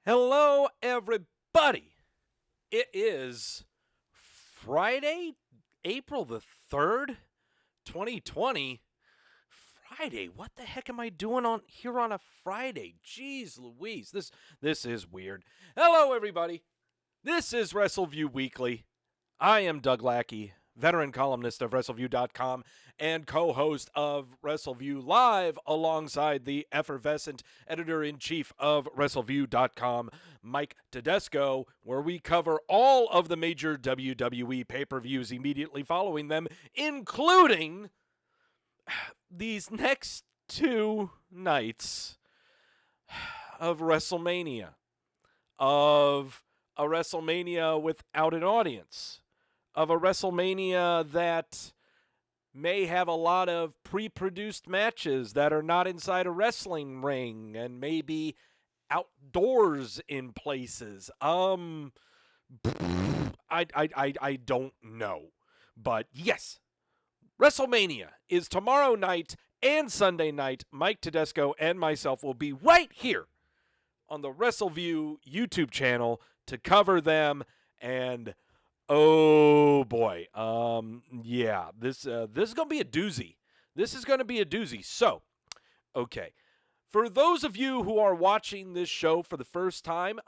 Hello, everybody. It is Friday, April the 3rd, 2020. Friday. What the heck am I doing on here on a Friday? Jeez Louise. This is weird. Hello, everybody. This is Wrestleview Weekly. I am Doug Lackey, veteran columnist of Wrestleview.com and co-host of Wrestleview Live alongside the effervescent editor-in-chief of Wrestleview.com, Mike Tedesco, where we cover all of the major WWE pay-per-views immediately following them, including these next two nights of WrestleMania, of a WrestleMania without an audience, of a WrestleMania that may have a lot of pre-produced matches that are not inside a wrestling ring and maybe outdoors in places. I don't know. But yes, WrestleMania is tomorrow night and Sunday night. Mike Tedesco and myself will be right here on the Wrestleview YouTube channel to cover them. And oh boy, this is gonna be a doozy. This is gonna be a doozy. So, okay, for those of you who are watching this show for the first time,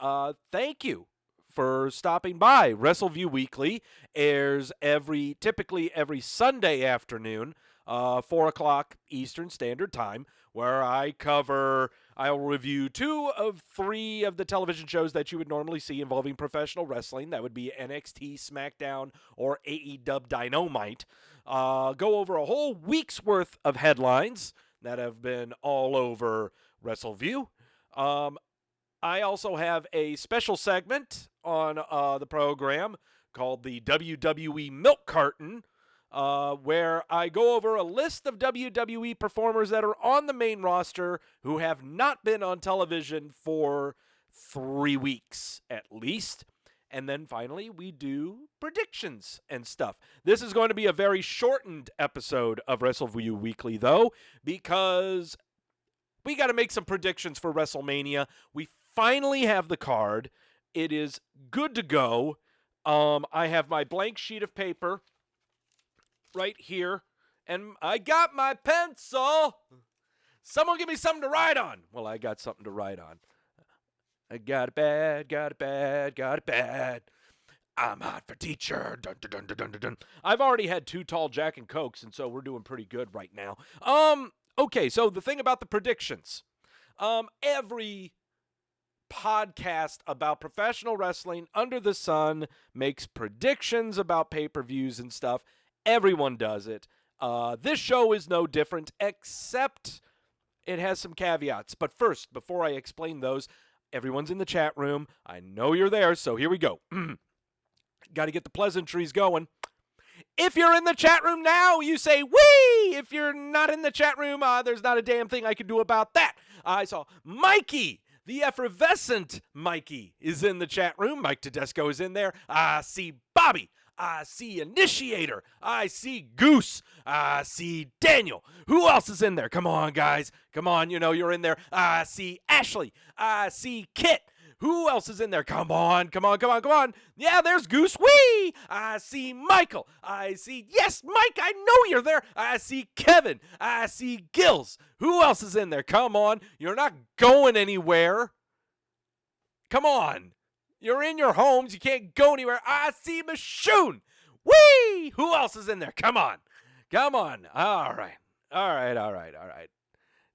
thank you for stopping by. Wrestleview Weekly airs typically every Sunday afternoon, 4 o'clock Eastern Standard Time, where I'll review 2 of 3 of the television shows that you would normally see involving professional wrestling. That would be NXT, SmackDown, or AEW Dynamite. Go over a whole week's worth of headlines that have been all over Wrestleview. I also have a special segment on the program called the WWE Milk Carton, where I go over a list of WWE performers that are on the main roster who have not been on television for 3 weeks at least. And then finally, we do predictions and stuff. This is going to be a very shortened episode of Wrestleview Weekly, though, because we got to make some predictions for WrestleMania. We finally have the card. It is good to go. I have my blank sheet of paper right here, and I got my pencil. Someone give me something to write on. Well, I got something to write on. I got it bad, got it bad, got it bad. I'm hot for teacher. Dun, dun, dun, dun, dun, dun. I've already had 2 tall Jack and Cokes, and so we're doing pretty good right now. Okay, so the thing about the predictions. Every podcast about professional wrestling under the sun makes predictions about pay-per-views and stuff. Everyone does it. This show is no different, except it has some caveats. But first, before I explain those, everyone's in the chat room. I know you're there, so here we go. Got to get the pleasantries going. If you're in the chat room now, you say, wee! If you're not in the chat room, there's not a damn thing I can do about that. I saw Mikey, the effervescent Mikey, is in the chat room. Mike Tedesco is in there. I see Bobby. I see Initiator. I see Goose. I see Daniel. Who else is in there? Come on, guys. Come on, you're in there. I see Ashley. I see Kit. Who else is in there? Come on, come on, come on, come on. Yeah, there's Goose. Wee! I see Michael. I see, yes, Mike, I know you're there. I see Kevin. I see Gills. Who else is in there? Come on. You're not going anywhere. Come on. You're in your homes. You can't go anywhere. I see Michoon. Wee! Who else is in there? Come on. Come on. All right. All right, all right, all right.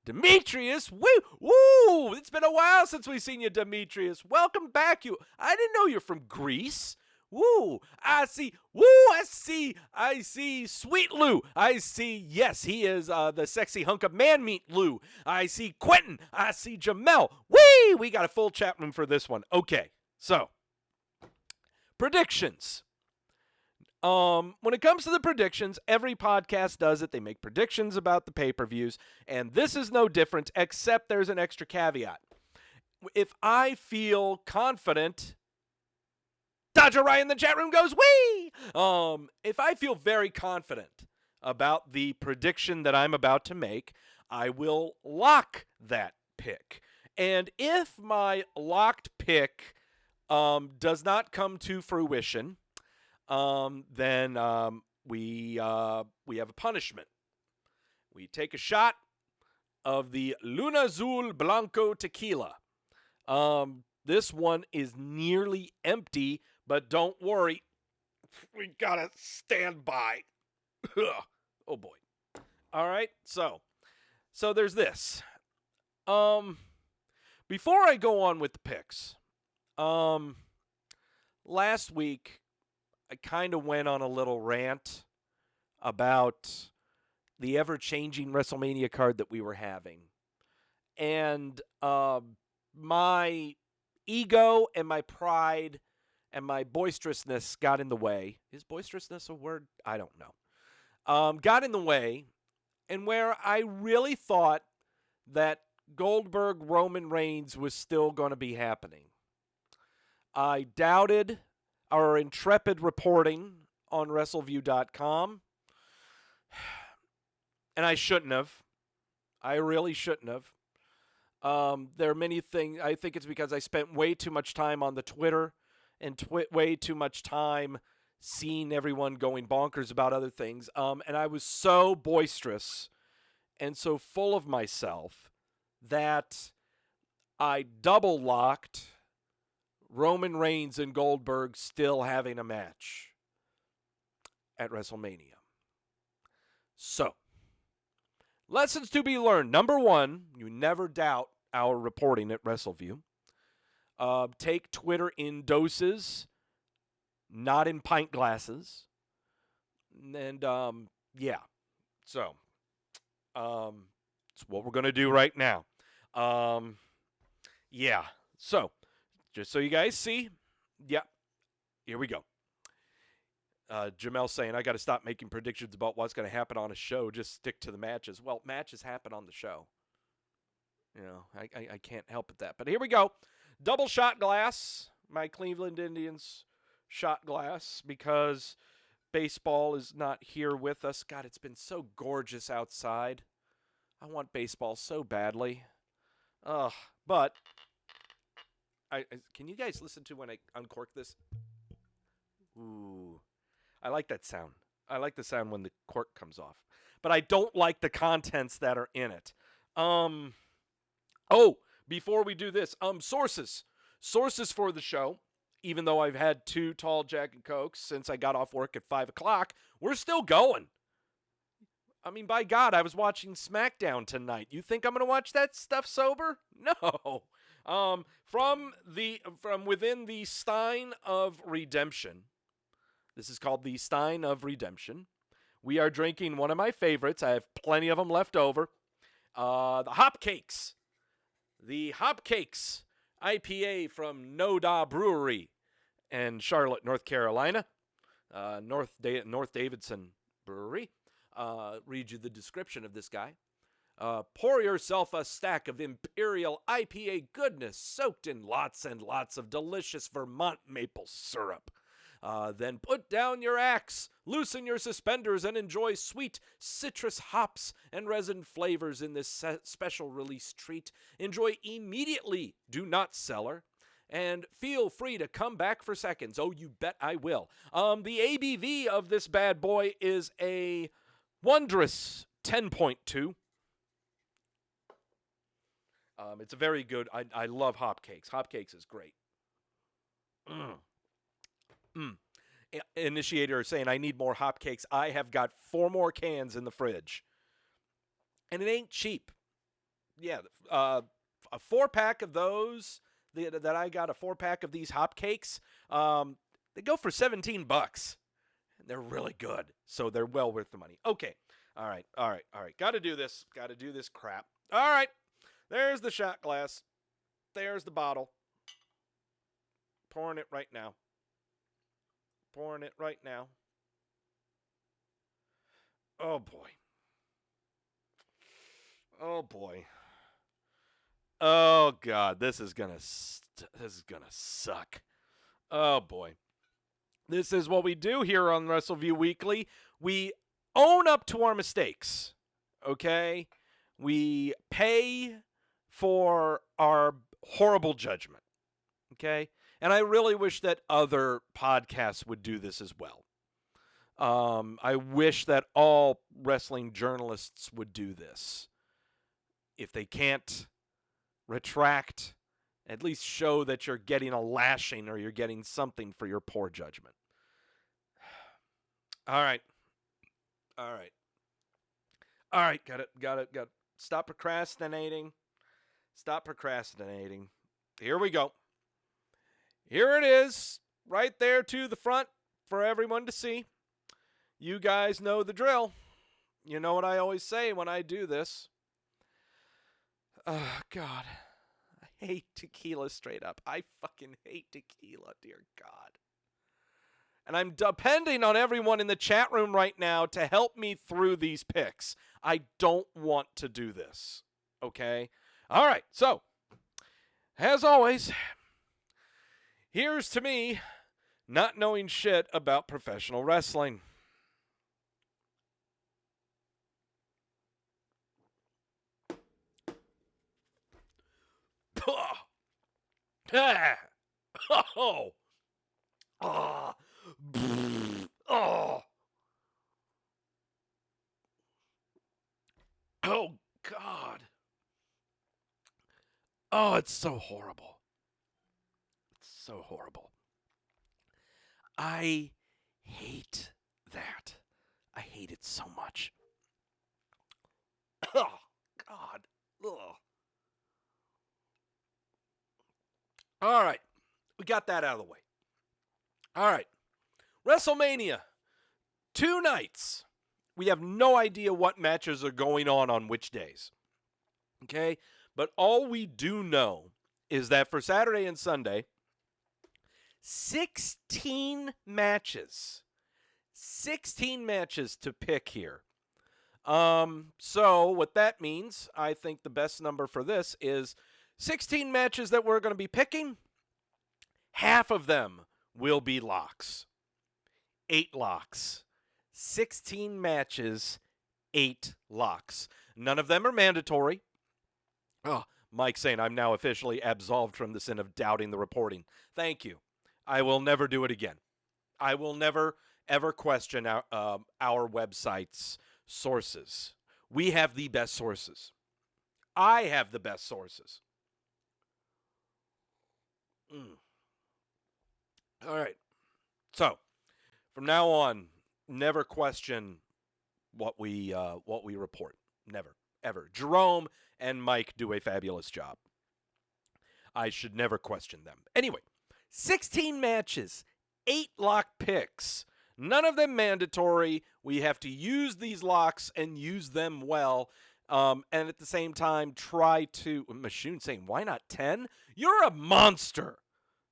Demetrius, woo! It's been a while since we've seen you, Demetrius. Welcome back. I didn't know you're from Greece. Woo! I see Sweet Lou. I see, yes, he is the sexy hunk of man meat Lou. I see Quentin. I see Jamel. Wee! We got a full chat room for this one. Okay, so predictions. When it comes to the predictions, every podcast does it. They make predictions about the pay-per-views, and this is no different, except there's an extra caveat. If I feel confident, Dodger Ryan in the chat room goes, wee! If I feel very confident about the prediction that I'm about to make, I will lock that pick. And if my locked pick does not come to fruition, then we have a punishment. We take a shot of the Luna Azul Blanco tequila. This one is nearly empty, but don't worry, we gotta stand by. Oh boy. All right, so there's this. Before I go on with the picks, last week I kind of went on a little rant about the ever-changing WrestleMania card that we were having. And my ego and my pride and my boisterousness got in the way. Is boisterousness a word? I don't know. Got in the way, and where I really thought that Goldberg-Roman Reigns was still going to be happening. I doubted our intrepid reporting on Wrestleview.com, and I shouldn't have. I really shouldn't have. There are many things. I think it's because I spent way too much time on the Twitter and way too much time seeing everyone going bonkers about other things. And I was so boisterous and so full of myself that I double locked Roman Reigns and Goldberg still having a match at WrestleMania. So, lessons to be learned. Number one, you never doubt our reporting at Wrestleview. Take Twitter in doses, not in pint glasses. And, yeah. So, it's what we're going to do right now. Yeah. So, just so you guys see, yeah, here we go. Jamel saying, I got to stop making predictions about what's going to happen on a show. Just stick to the matches. Well, matches happen on the show. You know, I can't help with that. But here we go. Double shot glass. My Cleveland Indians shot glass because baseball is not here with us. God, it's been so gorgeous outside. I want baseball so badly. But can you guys listen to when I uncork this? Ooh. I like that sound. I like the sound when the cork comes off. But I don't like the contents that are in it. Before we do this, sources. Sources for the show. Even though I've had 2 tall Jack and Cokes since I got off work at 5 o'clock, we're still going. I mean, by God, I was watching SmackDown tonight. You think I'm going to watch that stuff sober? No. From within the Stein of Redemption. This is called the Stein of Redemption. We are drinking one of my favorites. I have plenty of them left over. The Hopcakes. The Hopcakes IPA from No Da Brewery in Charlotte, North Carolina. North Davidson Brewery. Read you the description of this guy. Pour yourself a stack of Imperial IPA goodness soaked in lots and lots of delicious Vermont maple syrup. Then put down your axe, loosen your suspenders, and enjoy sweet citrus hops and resin flavors in this special release treat. Enjoy immediately, do not cellar, and feel free to come back for seconds. Oh, you bet I will. The ABV of this bad boy is a wondrous 10.2. It's a very good, I love Hopcakes. Hopcakes is great. Initiator saying, I need more Hopcakes. I have got 4 more cans in the fridge. And it ain't cheap. Yeah, a 4-pack of those, that I got a 4-pack of these Hopcakes, they go for $17. And they're really good. So they're well worth the money. Okay. All right. Got to do this crap. All right. There's the shot glass. There's the bottle. Pouring it right now. Oh boy. Oh God, this is gonna suck. Oh boy. This is what we do here on Wrestleview Weekly. We own up to our mistakes. Okay? We pay for our horrible judgment. Okay? And I really wish that other podcasts would do this as well. I wish that all wrestling journalists would do this. If they can't retract, at least show that you're getting a lashing or you're getting something for your poor judgment. All right. All right. Got it. Stop procrastinating. Here we go. Here it is, right there to the front for everyone to see. You guys know the drill. You know what I always say when I do this. Oh, God. I hate tequila straight up. I fucking hate tequila, dear God. And I'm depending on everyone in the chat room right now to help me through these picks. I don't want to do this. Okay? All right. So, as always, here's to me not knowing shit about professional wrestling. Oh. Oh. Oh. Oh, God. Oh, it's so horrible. It's so horrible. I hate that. I hate it so much. Oh, God. Ugh. All right. We got that out of the way. All right. WrestleMania. 2 nights. We have no idea what matches are going on which days. Okay? But all we do know is that for Saturday and Sunday, 16 matches. 16 matches to pick here. So what that means, I think the best number for this is 16 matches that we're going to be picking. Half of them will be locks. 8 locks. 16 matches, 8 locks. None of them are mandatory. Oh, Mike saying I'm now officially absolved from the sin of doubting the reporting. Thank you. I will never do it again. I will never, ever question our website's sources. We have the best sources. I have the best sources. All right. So, from now on, never question what we report. Never, ever. Jerome and Mike do a fabulous job. I should never question them. Anyway, 16 matches, 8 lock picks. None of them mandatory. We have to use these locks and use them well. And at the same time, try to... Mashoon saying, why not 10? You're a monster.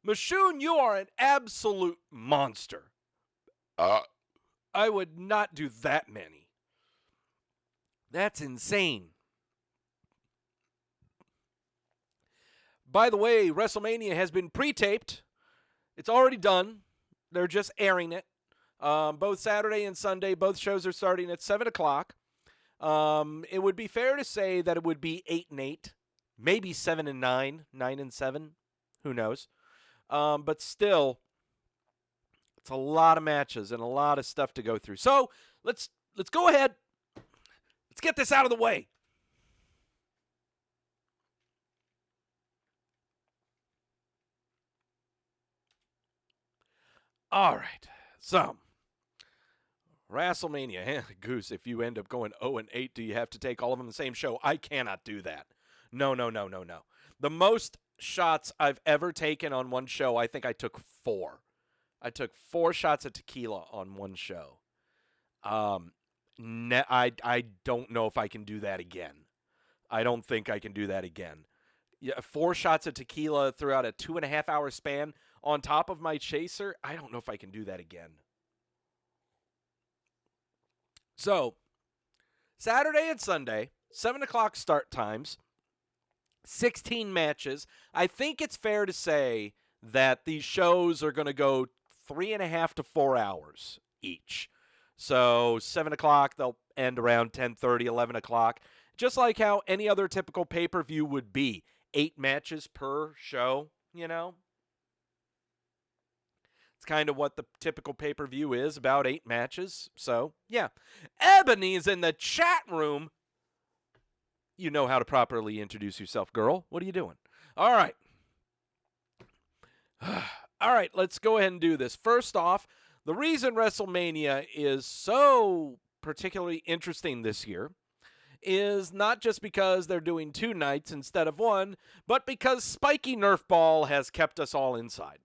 Mashoon, you are an absolute monster. I would not do that many. That's insane. By the way, WrestleMania has been pre-taped. It's already done. They're just airing it. Both Saturday and Sunday, both shows are starting at 7 o'clock. It would be fair to say that it would be 8 and 8, maybe 7 and 9, 9 and 7. Who knows? But still, it's a lot of matches and a lot of stuff to go through. So let's go ahead. Let's get this out of the way. All right. So, WrestleMania. Goose, if you end up going 0 and 8, do you have to take all of them in the same show? I cannot do that. No. The most shots I've ever taken on one show, I think I took 4. I took 4 shots of tequila on one show. I don't know if I can do that again. I don't think I can do that again. 4 shots of tequila throughout a 2.5 hour span on top of my chaser. I don't know if I can do that again. So, Saturday and Sunday, 7 o'clock start times, 16 matches. I think it's fair to say that these shows are going to go 3.5 to 4 hours each. So 7 o'clock, they'll end around 10:30, 11 o'clock. Just like how any other typical pay-per-view would be. 8 matches per show, you know? It's kind of what the typical pay-per-view is, about 8 matches. So, yeah. Ebony is in the chat room. You know how to properly introduce yourself, girl. What are you doing? All right. All right, let's go ahead and do this. First off, the reason WrestleMania is so particularly interesting this year is not just because they're doing 2 nights instead of 1, but because Spiky Nerf Ball has kept us all inside.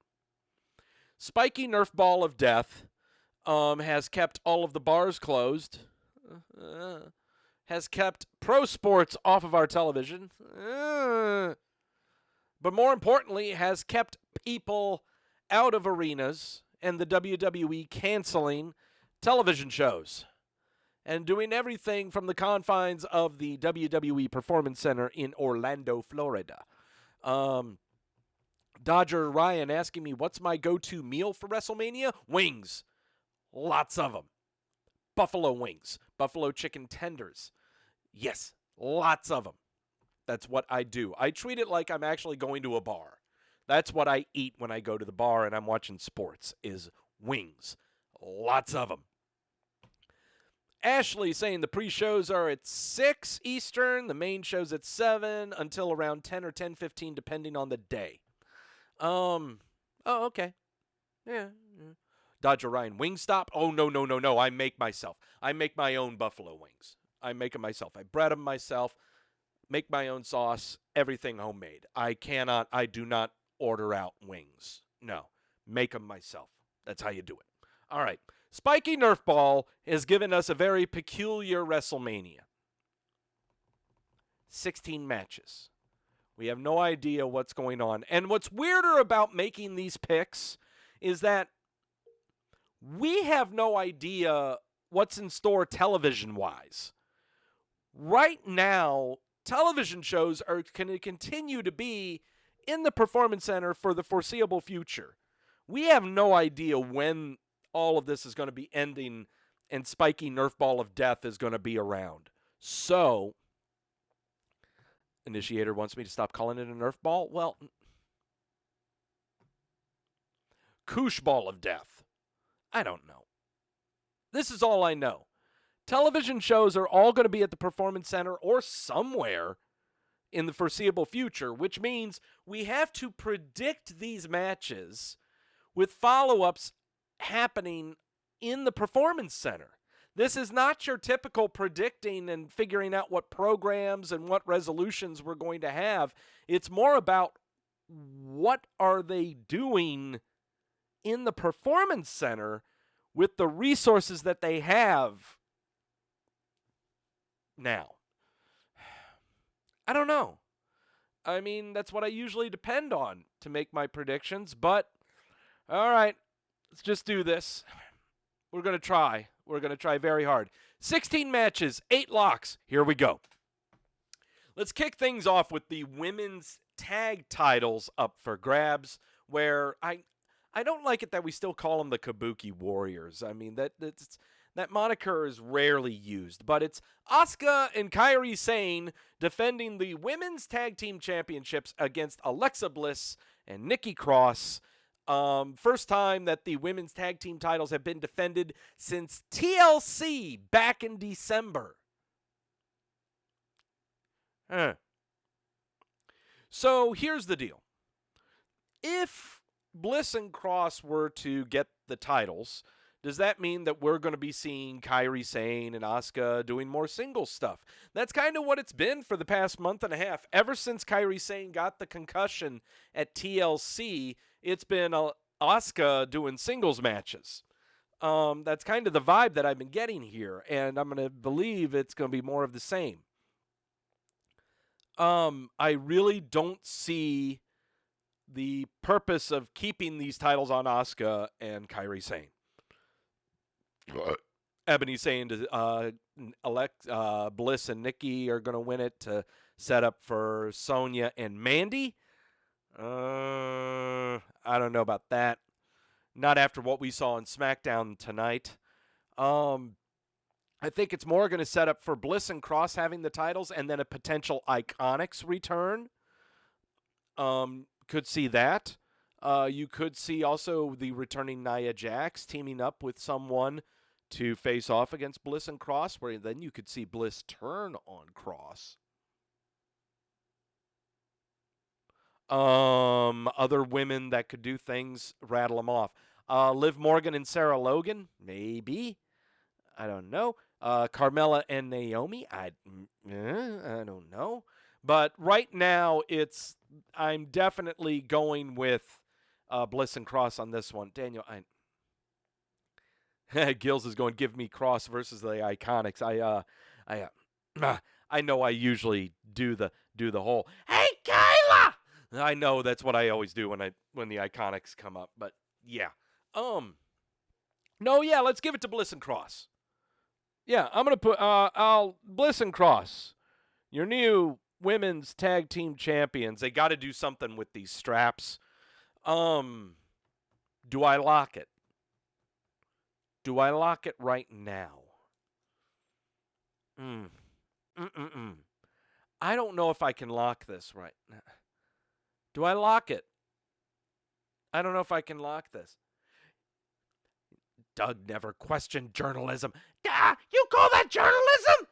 Spiky Nerf Ball of Death has kept all of the bars closed, has kept pro sports off of our television, but more importantly, has kept people out of arenas and the WWE canceling television shows and doing everything from the confines of the WWE Performance Center in Orlando, Florida. Dodger Ryan asking me, what's my go-to meal for WrestleMania? Wings. Lots of them. Buffalo wings. Buffalo chicken tenders. Yes, lots of them. That's what I do. I treat it like I'm actually going to a bar. That's what I eat when I go to the bar and I'm watching sports, is wings. Lots of them. Ashley saying the pre-shows are at 6 Eastern. The main show's at 7 until around 10 or 10:15, depending on the day. Oh, okay. Yeah. Dodger Ryan, Wingstop? Oh, no. I make myself. I make my own buffalo wings. I make them myself. I bread them myself, make my own sauce, everything homemade. I do not order out wings. No, make them myself. That's how you do it. All right. Spiky Nerf Ball has given us a very peculiar WrestleMania. 16 matches. We have no idea what's going on. And what's weirder about making these picks is that we have no idea what's in store television-wise. Right now, television shows are going to continue to be in the Performance Center for the foreseeable future. We have no idea when all of this is going to be ending and Spiky Nerf Ball of Death is going to be around. So, Initiator wants me to stop calling it a Nerf Ball. Well, Koosh Ball of Death. I don't know. This is all I know. Television shows are all going to be at the Performance Center or somewhere in the foreseeable future, which means we have to predict these matches with follow-ups happening in the Performance Center. This is not your typical predicting and figuring out what programs and what resolutions we're going to have. It's more about what are they doing in the Performance Center with the resources that they have now. I don't know. I mean, that's what I usually depend on to make my predictions, but all right, let's just do this. We're going to try. We're going to try very hard. 16 matches, 8 locks. Here we go. Let's kick things off with the women's tag titles up for grabs, where I don't like it that we still call them the Kabuki Warriors. I mean, that moniker is rarely used, but it's Asuka and Kairi Sane defending the women's tag team championships against Alexa Bliss and Nikki Cross. First time that the women's tag team titles have been defended since TLC back in December. So here's the deal. If Bliss and Cross were to get the titles, does that mean that we're going to be seeing Kairi Sane and Asuka doing more singles stuff? That's kind of what it's been for the past month and a half. Ever since Kairi Sane got the concussion at TLC, it's been Asuka doing singles matches. That's kind of the vibe that I've been getting here, and I'm going to believe it's going to be more of the same. I really don't see the purpose of keeping these titles on Asuka and Kairi Sane. Ebony saying Bliss and Nikki are going to win it to set up for Sonya and Mandy. I don't know about that. Not after what we saw on SmackDown tonight. I think it's more going to set up for Bliss and Cross having the titles and then a potential Iconics return. Could see that. You could see also the returning Nia Jax teaming up with someone to face off against Bliss and Cross, where then you could see Bliss turn on Cross. Other women that could do things, rattle them off. Liv Morgan and Sarah Logan, maybe. I don't know. Carmella and Naomi, I don't know. But right now, I'm definitely going with Bliss and Cross on this one. Daniel, Gills is going, give me Cross versus the Iconics. I know I usually do the whole, hey Kayla. I know that's what I always do when the Iconics come up. But yeah, no, yeah, let's give it to Bliss and Cross. Yeah, I'm gonna put Bliss and Cross, your new women's tag team champions. They got to do something with these straps. Do I lock it? Do I lock it right now? I don't know if I can lock this right now. Do I lock it? I don't know if I can lock this. Doug never questioned journalism. You call that journalism?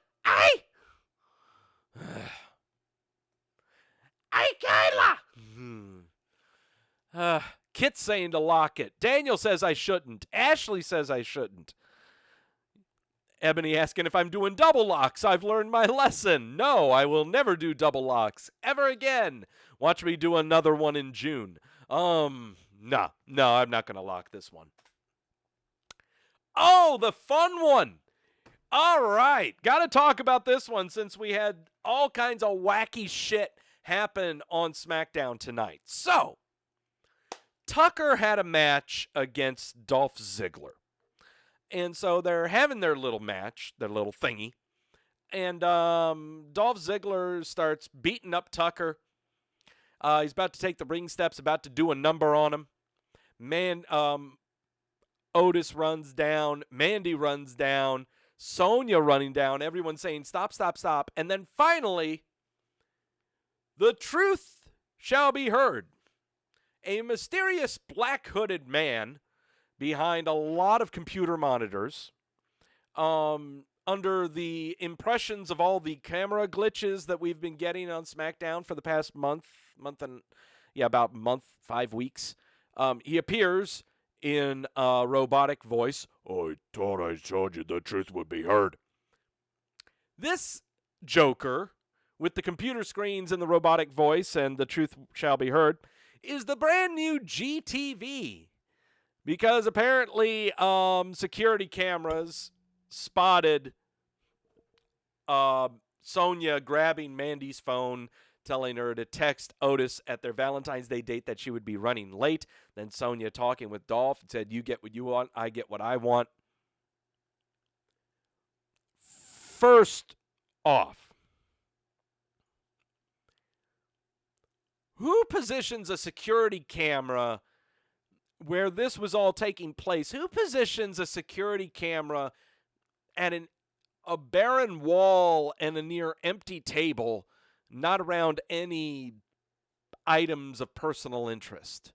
Hey, Kayla! Kit's saying to lock it. Daniel says I shouldn't. Ashley says I shouldn't. Ebony asking if I'm doing double locks. I've learned my lesson. No, I will never do double locks ever again. Watch me do another one in June. No, I'm not going to lock this one. Oh, the fun one. All right. Got to talk about this one since we had all kinds of wacky shit happen on SmackDown tonight. So, Tucker had a match against Dolph Ziggler. And so they're having their little match, their little thingy. And Dolph Ziggler starts beating up Tucker. He's about to take the ring steps, about to do a number on him. Otis runs down. Mandy runs down. Sonya running down. Everyone saying, stop, stop, stop. And then finally, the truth shall be heard. A mysterious black-hooded man behind a lot of computer monitors, under the impressions of all the camera glitches that we've been getting on SmackDown for the past about 5 weeks. He appears in a robotic voice. I thought I told you the truth would be heard. This Joker, with the computer screens and the robotic voice and the truth shall be heard, is the brand new GTV. Because apparently security cameras spotted Sonya grabbing Mandy's phone, telling her to text Otis at their Valentine's Day date that she would be running late. Then Sonya talking with Dolph and said, you get what you want, I get what I want. First off, who positions a security camera where this was all taking place? Who positions a security camera at a barren wall and a near empty table, not around any items of personal interest?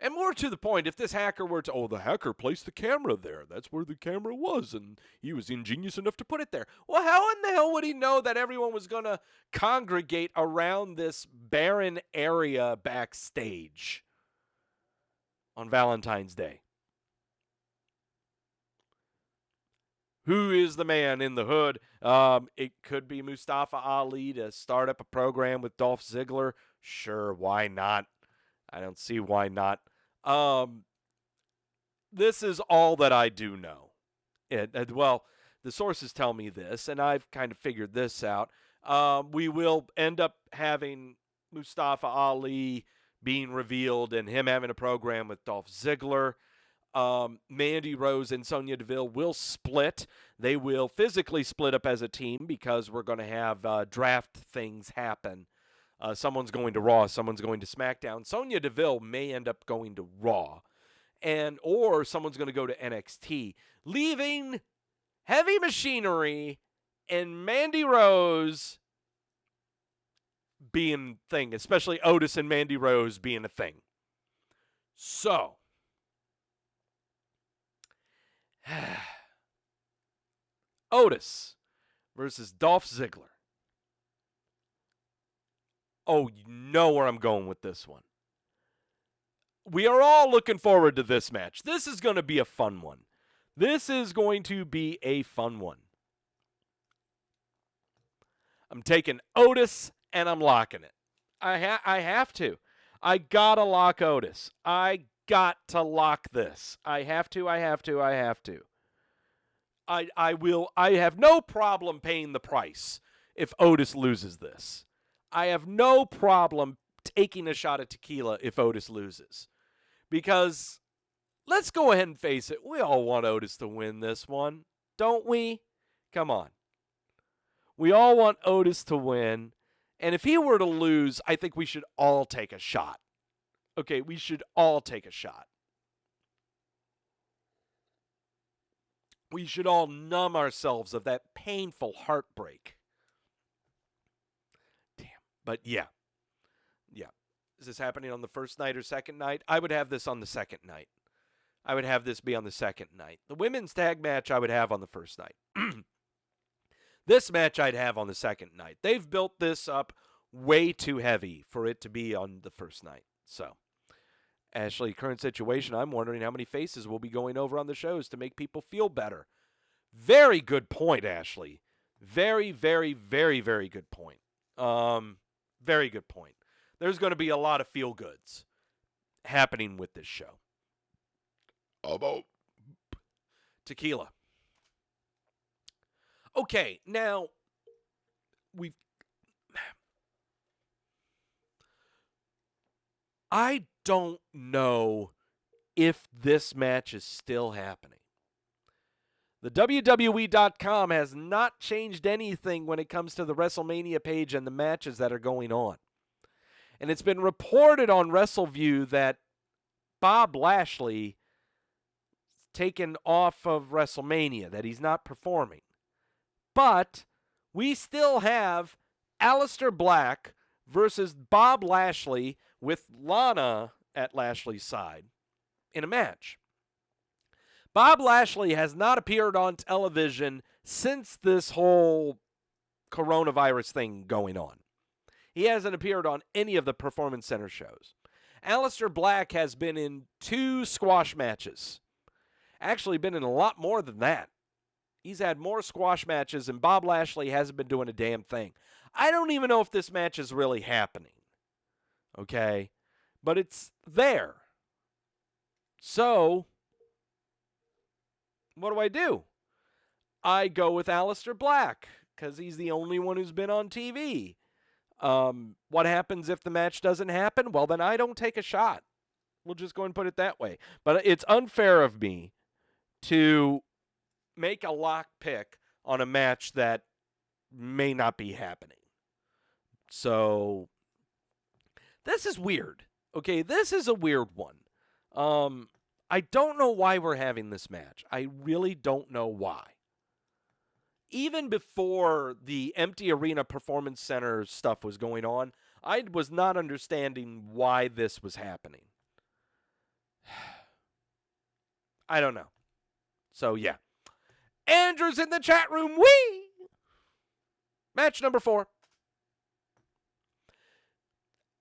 And more to the point, if this hacker were to, the hacker placed the camera there. That's where the camera was, and he was ingenious enough to put it there. Well, how in the hell would he know that everyone was going to congregate around this barren area backstage on Valentine's Day? Who is the man in the hood? It could be Mustafa Ali to start up a program with Dolph Ziggler. Sure, why not? I don't see why not. This is all that I do know. Well, the sources tell me this, and I've kind of figured this out. We will end up having Mustafa Ali being revealed and him having a program with Dolph Ziggler. Mandy Rose and Sonya Deville will split. They will physically split up as a team because we're going to have draft things happen. Someone's going to Raw, someone's going to SmackDown. Sonya Deville may end up going to Raw, or someone's going to go to NXT, leaving Heavy Machinery and Mandy Rose being a thing, especially Otis and Mandy Rose being a thing. So, Otis versus Dolph Ziggler. Oh, you know where I'm going with this one. We are all looking forward to this match. This is going to be a fun one. This is going to be a fun one. I'm taking Otis and I'm locking it. I have to. I gotta lock Otis. I got to lock this. I have to. I have no problem paying the price if Otis loses this. I have no problem taking a shot at tequila if Otis loses. Because let's go ahead and face it. We all want Otis to win this one, don't we? Come on. We all want Otis to win. And if he were to lose, I think we should all take a shot. Okay, we should all take a shot. We should all numb ourselves of that painful heartbreak. Damn. But yeah. Is this happening on the first night or second night? I would have this on the second night. I would have this be on the second night. The women's tag match I would have on the first night. This match I'd have on the second night. They've built this up way too heavy for it to be on the first night. So, Ashley, current situation, I'm wondering how many faces will be going over on the shows to make people feel better. Very good point, Ashley. Very, very, very, very good point. Very good point. There's going to be a lot of feel-goods happening with this show. Tequila. Okay, now, I don't know if this match is still happening. The WWE.com has not changed anything when it comes to the WrestleMania page and the matches that are going on. And it's been reported on Wrestleview that Bob Lashley is taken off of WrestleMania, that he's not performing. But we still have Aleister Black versus Bob Lashley with Lana at Lashley's side in a match. Bob Lashley has not appeared on television since this whole coronavirus thing going on. He hasn't appeared on any of the Performance Center shows. Aleister Black has been in 2 squash matches. Actually been in a lot more than that. He's had more squash matches, and Bob Lashley hasn't been doing a damn thing. I don't even know if this match is really happening. Okay? But it's there. So, what do? I go with Aleister Black, because he's the only one who's been on TV. What happens if the match doesn't happen? Well, then I don't take a shot. We'll just go and put it that way. But it's unfair of me to make a lock pick on a match that may not be happening. So, this is weird. Okay, this is a weird one. I don't know why we're having this match. I really don't know why. Even before the empty arena Performance Center stuff was going on, I was not understanding why this was happening. I don't know. So, yeah. Andrew's in the chat room. Whee! Match number 4.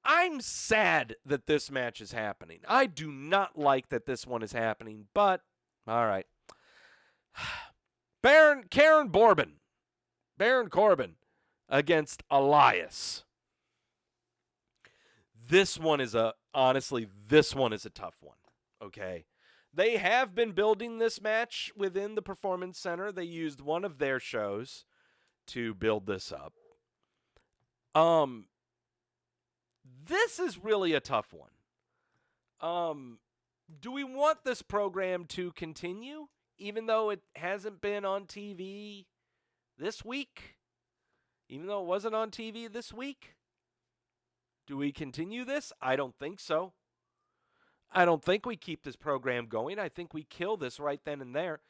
I'm sad that this match is happening. I do not like that this one is happening, but all right. Baron Corbin against Elias. This one is a tough one, okay? They have been building this match within the Performance Center. They used one of their shows to build this up. This is really a tough one. Do we want this program to continue, even though it hasn't been on TV this week? Even though it wasn't on TV this week? Do we continue this? I don't think so. I don't think we keep this program going. I think we kill this right then and there.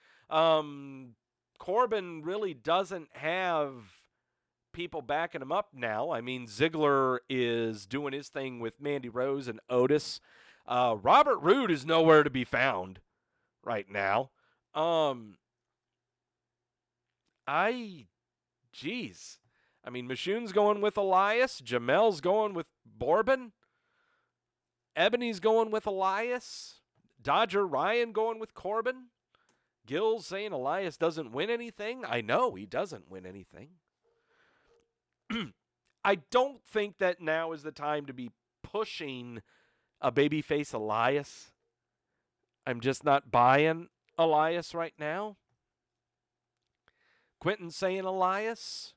Corbin really doesn't have people backing him up now. I mean, Ziggler is doing his thing with Mandy Rose and Otis. Robert Roode is nowhere to be found right now. Geez. I mean, Mishoon's going with Elias. Jamel's going with Bourbon. Ebony's going with Elias. Dodger Ryan going with Corbin. Gill's saying Elias doesn't win anything. I know he doesn't win anything. I don't think that now is the time to be pushing a babyface Elias. I'm just not buying Elias right now. Quentin saying Elias.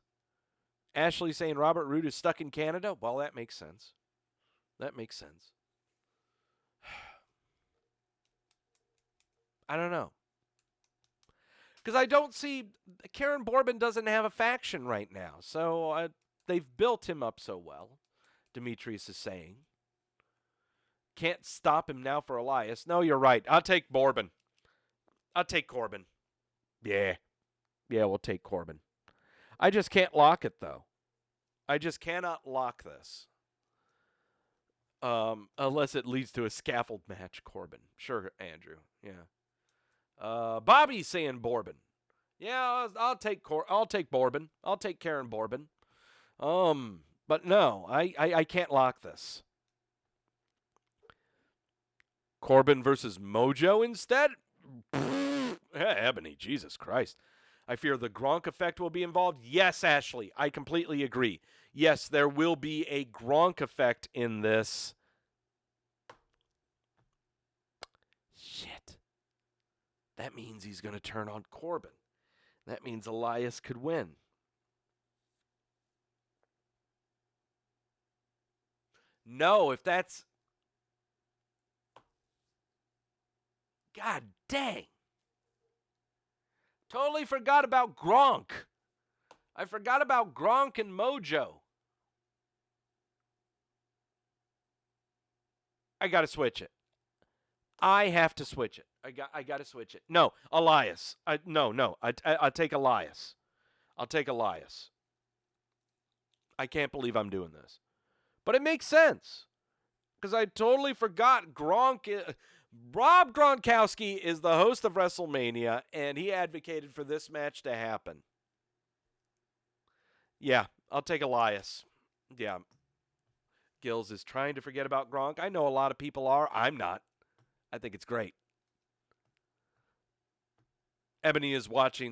Ashley saying Robert Roode is stuck in Canada. Well, that makes sense. That makes sense. I don't know. Because I don't see, Karen Bourbon doesn't have a faction right now. So they've built him up so well, Demetrius is saying. Can't stop him now for Elias. No, you're right. I'll take Bourbon. I'll take Corbin. Yeah, we'll take Corbin. I just can't lock it, though. I just cannot lock this. Unless it leads to a scaffold match, Corbin. Sure, Andrew. Yeah. Bobby's saying Bourbon. Yeah, I'll take Bourbon. I'll take Karen Bourbon. But no, I can't lock this. Corbin versus Mojo instead? Ebony, Jesus Christ. I fear the Gronk effect will be involved. Yes, Ashley, I completely agree. Yes, there will be a Gronk effect in this. Shit. That means he's going to turn on Corbin. That means Elias could win. No, if that's... God dang. Totally forgot about Gronk. I forgot about Gronk and Mojo. I got to switch it. I have to switch it. I got to switch it. No, Elias. No. I'll take Elias. I'll take Elias. I can't believe I'm doing this. But it makes sense. Because I totally forgot Gronk. Rob Gronkowski is the host of WrestleMania, and he advocated for this match to happen. Yeah, I'll take Elias. Yeah. Gills is trying to forget about Gronk. I know a lot of people are. I'm not. I think it's great. Ebony is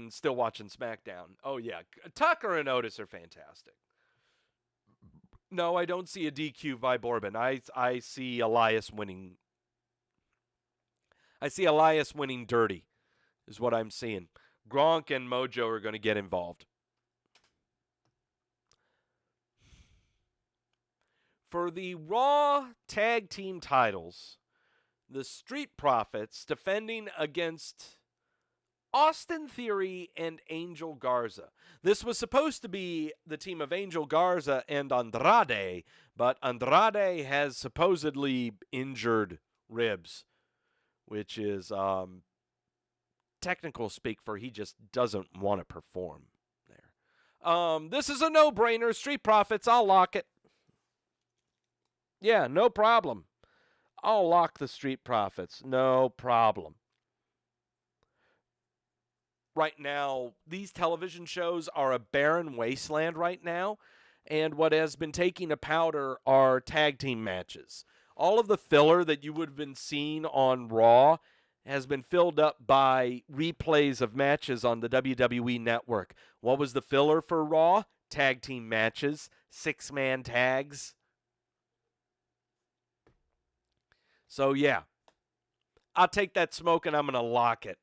still watching SmackDown. Oh, yeah. Tucker and Otis are fantastic. No, I don't see a DQ by Bourbon. I see Elias winning. I see Elias winning dirty, is what I'm seeing. Gronk and Mojo are going to get involved. For the Raw Tag Team titles, the Street Profits defending against Austin Theory and Angel Garza. This was supposed to be the team of Angel Garza and Andrade, but Andrade has supposedly injured ribs, which is technical speak for he just doesn't want to perform there. This is a no-brainer. Street Profits, I'll lock it. Yeah, no problem. I'll lock the Street Profits. No problem. Right now, these television shows are a barren wasteland right now, and what has been taking a powder are tag team matches. All of the filler that you would have been seeing on Raw has been filled up by replays of matches on the WWE Network. What was the filler for Raw? Tag team matches, 6-man tags. So, yeah, I'll take that smoke and I'm going to lock it.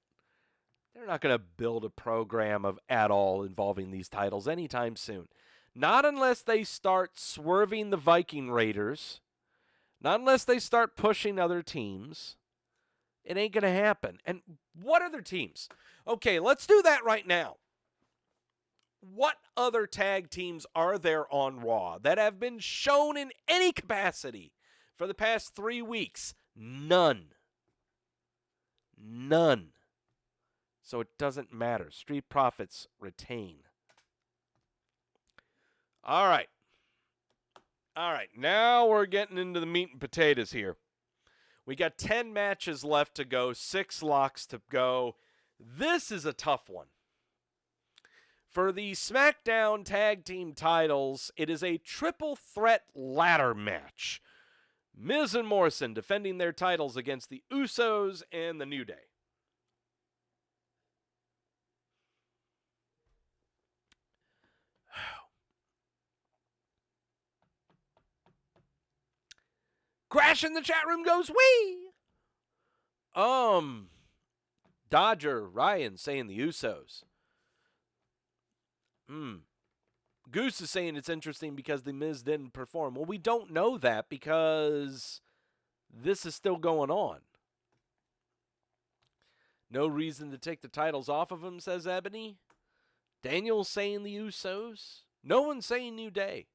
They're not going to build a program at all involving these titles anytime soon. Not unless they start swerving the Viking Raiders. Not unless they start pushing other teams. It ain't going to happen. And what other teams? Okay, let's do that right now. What other tag teams are there on Raw that have been shown in any capacity for the past 3 weeks? None. So it doesn't matter. Street Profits retain. All right. All right. Now we're getting into the meat and potatoes here. We got 10 matches left to go, 6 locks to go. This is a tough one. For the SmackDown Tag Team titles, it is a triple threat ladder match. Miz and Morrison defending their titles against the Usos and the New Day. Crash in the chat room goes, wee! Dodger Ryan saying the Usos. Goose is saying it's interesting because the Miz didn't perform. Well, we don't know that because this is still going on. No reason to take the titles off of him, says Ebony. Daniel's saying the Usos. No one's saying New Day.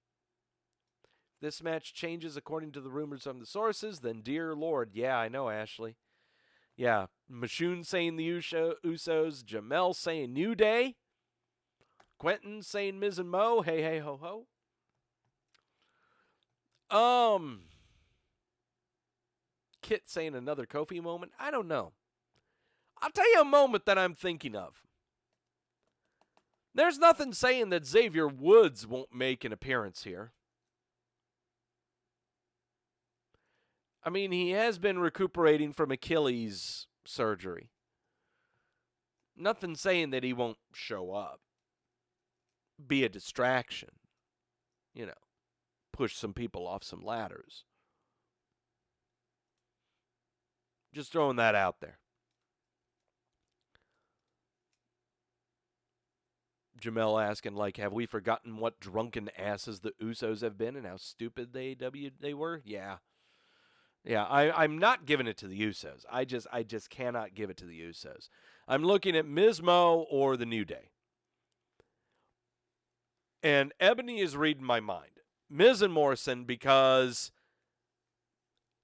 This match changes according to the rumors from the sources, then dear Lord. Yeah, I know, Ashley. Yeah, Mashoon saying the Usos. Jamel saying New Day. Quentin saying Miz and Mo. Hey, hey, ho, ho. Kit saying another Kofi moment. I don't know. I'll tell you a moment that I'm thinking of. There's nothing saying that Xavier Woods won't make an appearance here. I mean, he has been recuperating from Achilles surgery. Nothing saying that he won't show up. Be a distraction. You know, push some people off some ladders. Just throwing that out there. Jamel asking, like, have we forgotten what drunken asses the Usos have been and how stupid they were? Yeah. Yeah, I'm not giving it to the Usos. I just cannot give it to the Usos. I'm looking at Miz Mo or the New Day. And Ebony is reading my mind. Miz and Morrison, because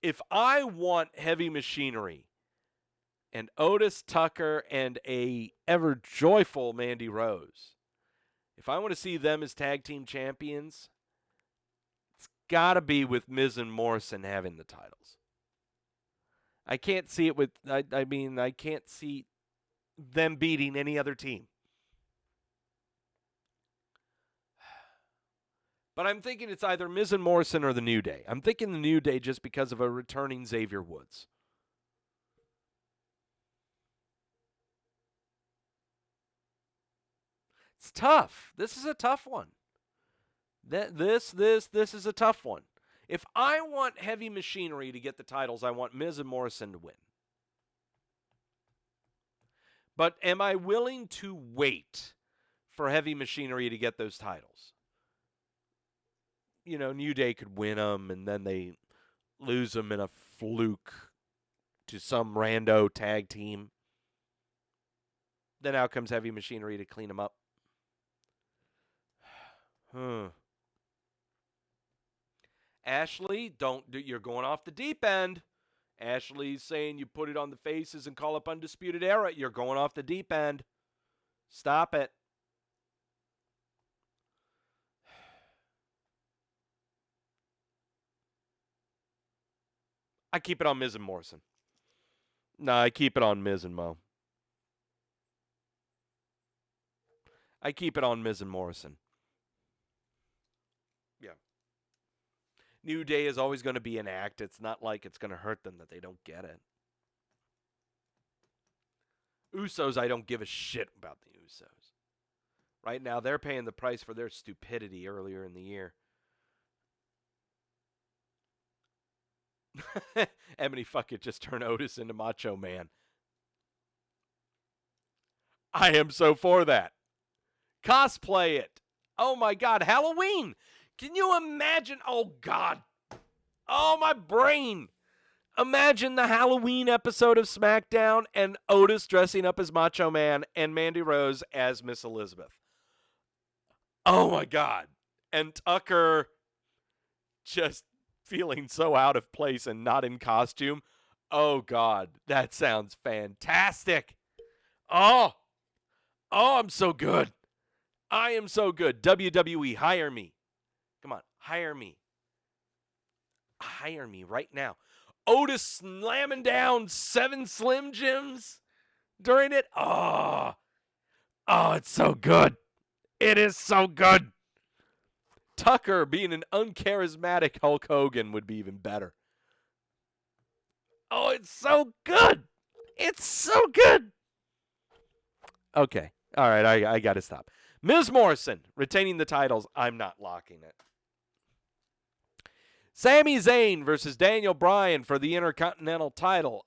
if I want heavy machinery and Otis Tucker and a ever joyful Mandy Rose, if I want to see them as tag team champions, it's got to be with Miz and Morrison having the titles. I can't see it with, I can't see them beating any other team. But I'm thinking it's either Miz and Morrison or the New Day. I'm thinking the New Day just because of a returning Xavier Woods. It's tough. This is a tough one. This is a tough one. If I want heavy machinery to get the titles, I want Miz and Morrison to win. But am I willing to wait for heavy machinery to get those titles? You know, New Day could win them, and then they lose them in a fluke to some rando tag team. Then out comes heavy machinery to clean them up. Ashley, you're going off the deep end. Ashley's saying you put it on the faces and call up Undisputed Era. You're going off the deep end. Stop it. I keep it on Miz and Morrison. No, I keep it on Miz and Mo. I keep it on Miz and Morrison. Yeah. New Day is always going to be an act. It's not like it's going to hurt them that they don't get it. Usos, I don't give a shit about the Usos. Right now, they're paying the price for their stupidity earlier in the year. Ebony, fuck it, just turn Otis into Macho Man. I am so for that. Cosplay it. Oh my God, Halloween. Can you imagine? Oh God. Oh, my brain. Imagine the Halloween episode of SmackDown and Otis dressing up as Macho Man and Mandy Rose as Miss Elizabeth. Oh my God. And Tucker just feeling so out of place and not in costume. Oh God, that sounds fantastic. Oh, I'm so good. I am so good. WWE, hire me. Come on, hire me. Hire me right now. Otis slamming down 7 Slim Jims during it. It's so good. It is so good. Tucker being an uncharismatic Hulk Hogan would be even better. Oh, it's so good. It's so good. Okay. All right, I got to stop. Ms. Morrison retaining the titles. I'm not locking it. Sami Zayn versus Daniel Bryan for the Intercontinental title.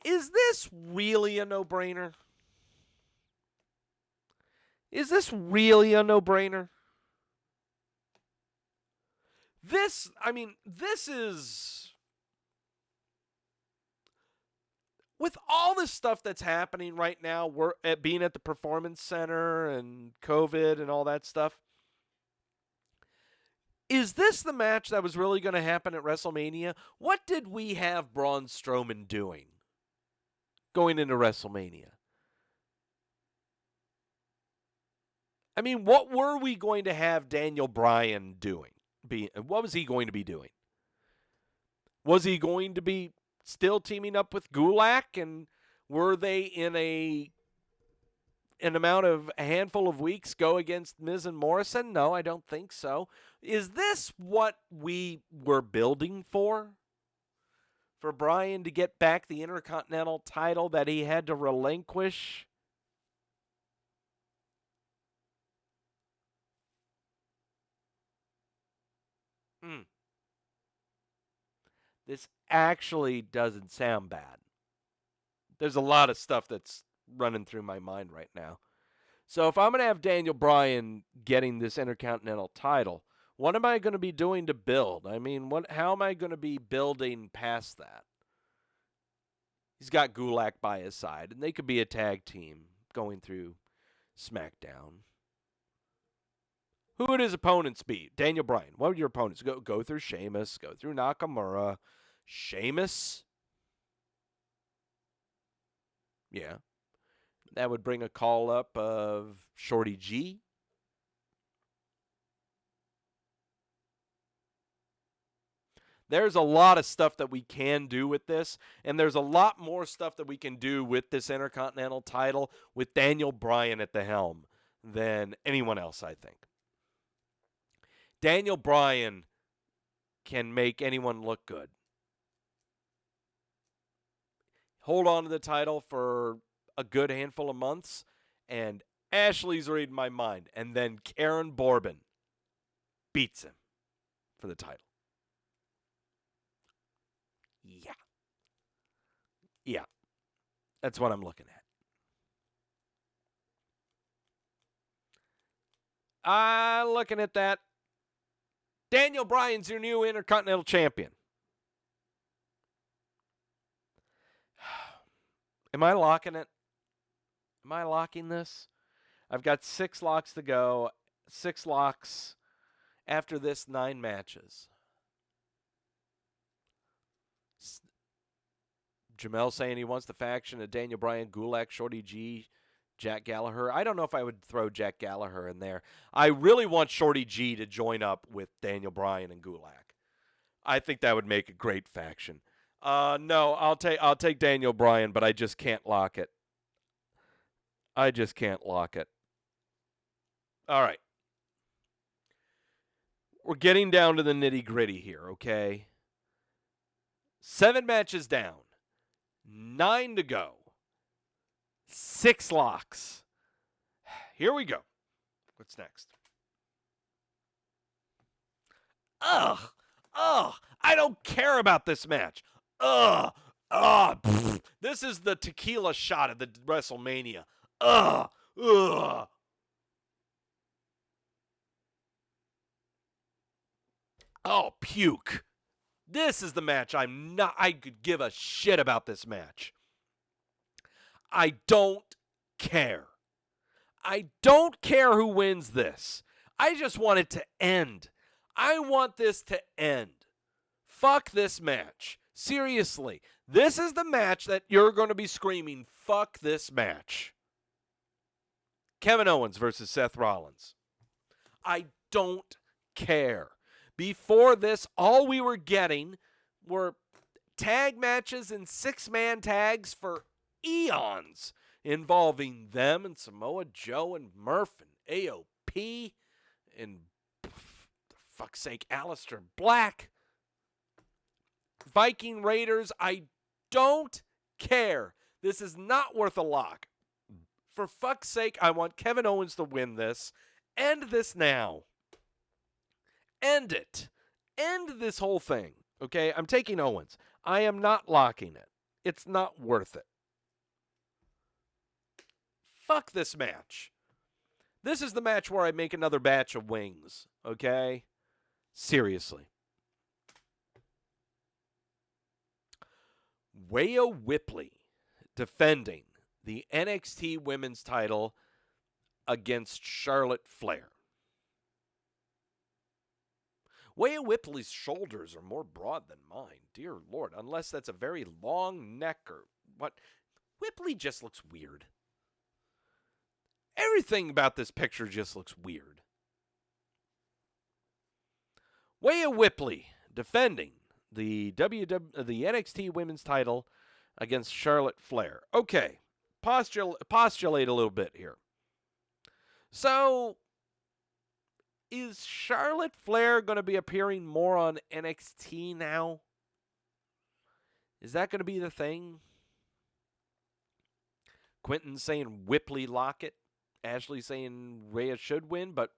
Is this really a no-brainer? Is this really a no-brainer? This is... With all this stuff that's happening right now, we're being at the Performance Center and COVID and all that stuff, is this the match that was really going to happen at WrestleMania? What did we have Braun Strowman doing going into WrestleMania? I mean, what were we going to have Daniel Bryan doing? What was he going to be doing? Was he going to be still teaming up with Gulak, and were they in a handful of weeks go against Miz and Morrison? No, I don't think so. Is this what we were building for? For Bryan to get back the Intercontinental title that he had to relinquish? This actually doesn't sound bad. There's a lot of stuff that's running through my mind right now. So if I'm going to have Daniel Bryan getting this Intercontinental title, what am I going to be doing to build? I mean, how am I going to be building past that? He's got Gulak by his side, and they could be a tag team going through SmackDown. Who would his opponents be? Daniel Bryan. What would your opponents go through? Sheamus, go through Nakamura. Sheamus? Yeah. That would bring a call up of Shorty G. There's a lot of stuff that we can do with this, and there's a lot more stuff that we can do with this Intercontinental title with Daniel Bryan at the helm than anyone else, I think. Daniel Bryan can make anyone look good. Hold on to the title for a good handful of months, and Ashley's reading my mind, and then Karen Bourbon beats him for the title. Yeah. That's what I'm looking at. Looking at that. Daniel Bryan's your new Intercontinental Champion. Am I locking it? Am I locking this? I've got 6 locks to go. 6 locks after this, 9 matches. Jamel saying he wants the faction of Daniel Bryan, Gulak, Shorty G, Jack Gallagher. I don't know if I would throw Jack Gallagher in there. I really want Shorty G to join up with Daniel Bryan and Gulak. I think that would make a great faction. No, I'll take Daniel Bryan, but I just can't lock it. All right. We're getting down to the nitty-gritty here, okay? 7 matches down. 9 to go. 6 locks. Here we go. What's next? I don't care about this match. This is the tequila shot at the WrestleMania. Oh, puke. This is the match I could give a shit about this match. I don't care. I don't care who wins this. I just want it to end. I want this to end. Fuck this match. Seriously, this is the match that you're going to be screaming, fuck this match. Kevin Owens versus Seth Rollins. I don't care. Before this, all we were getting were tag matches and six-man tags for eons involving them and Samoa Joe and Murph and AOP and, for fuck's sake, Aleister Black. Viking Raiders, I don't care. This is not worth a lock. For fuck's sake, I want Kevin Owens to win this. End this now. End it. End this whole thing. Okay, I'm taking Owens. I am not locking it. It's not worth it. Fuck this match. This is the match where I make another batch of wings. Okay? Seriously. Rhea Ripley defending the NXT Women's title against Charlotte Flair. Rhea Ripley's shoulders are more broad than mine. Dear Lord, unless that's a very long neck or what. Ripley just looks weird. Everything about this picture just looks weird. Rhea Ripley defending the NXT Women's title against Charlotte Flair. Okay, postulate a little bit here. So, is Charlotte Flair going to be appearing more on NXT now? Is that going to be the thing? Quentin saying Ripley lock it. Ashley saying Rhea should win, but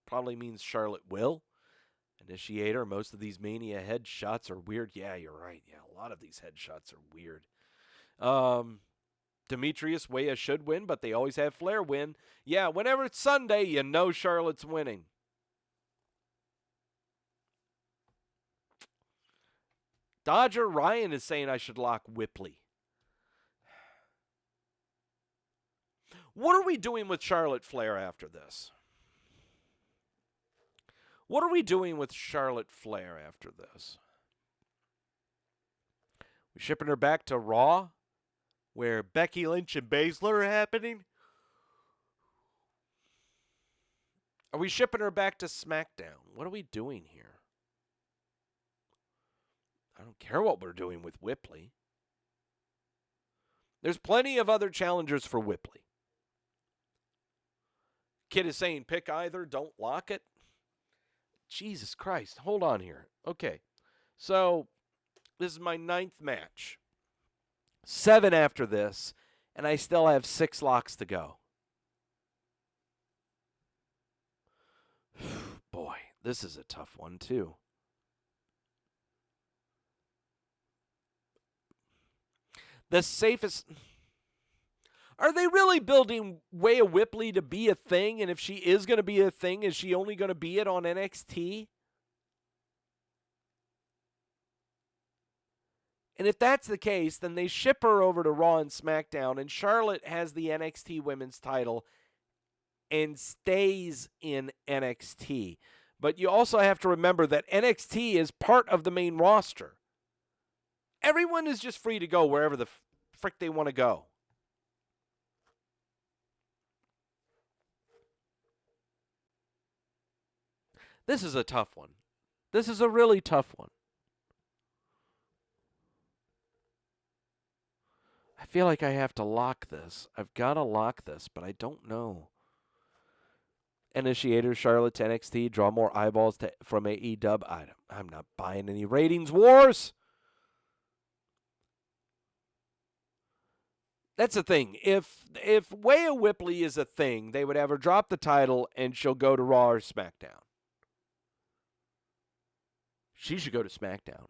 probably means Charlotte will. Initiator, most of these Mania headshots are weird. Yeah, you're right. Yeah, a lot of these headshots are weird. Demetrius, Rhea should win, but they always have Flair win. Yeah, whenever it's Sunday, you know Charlotte's winning. Dodger Ryan is saying I should lock Ripley. What are we doing with Charlotte Flair after this? What are we doing with Charlotte Flair after this? We shipping her back to Raw, where Becky Lynch and Baszler are happening? Are we shipping her back to SmackDown? What are we doing here? I don't care what we're doing with Ripley. There's plenty of other challengers for Ripley. Kid is saying pick either, don't lock it. Jesus Christ, hold on here. Okay, so this is my 9th match. 7 after this, and I still have 6 locks to go. Boy, this is a tough one too. The safest... Are they really building Rhea Ripley to be a thing? And if she is going to be a thing, is she only going to be it on NXT? And if that's the case, then they ship her over to Raw and SmackDown, and Charlotte has the NXT Women's title and stays in NXT. But you also have to remember that NXT is part of the main roster. Everyone is just free to go wherever the frick they want to go. This is a tough one. This is a really tough one. I feel like I have to lock this. I've got to lock this, but I don't know. Initiator, Charlotte to NXT, draw more eyeballs from AEW. I'm not buying any ratings wars. That's the thing. If Rhea Ripley is a thing, they would have her drop the title and she'll go to Raw or SmackDown. She should go to SmackDown.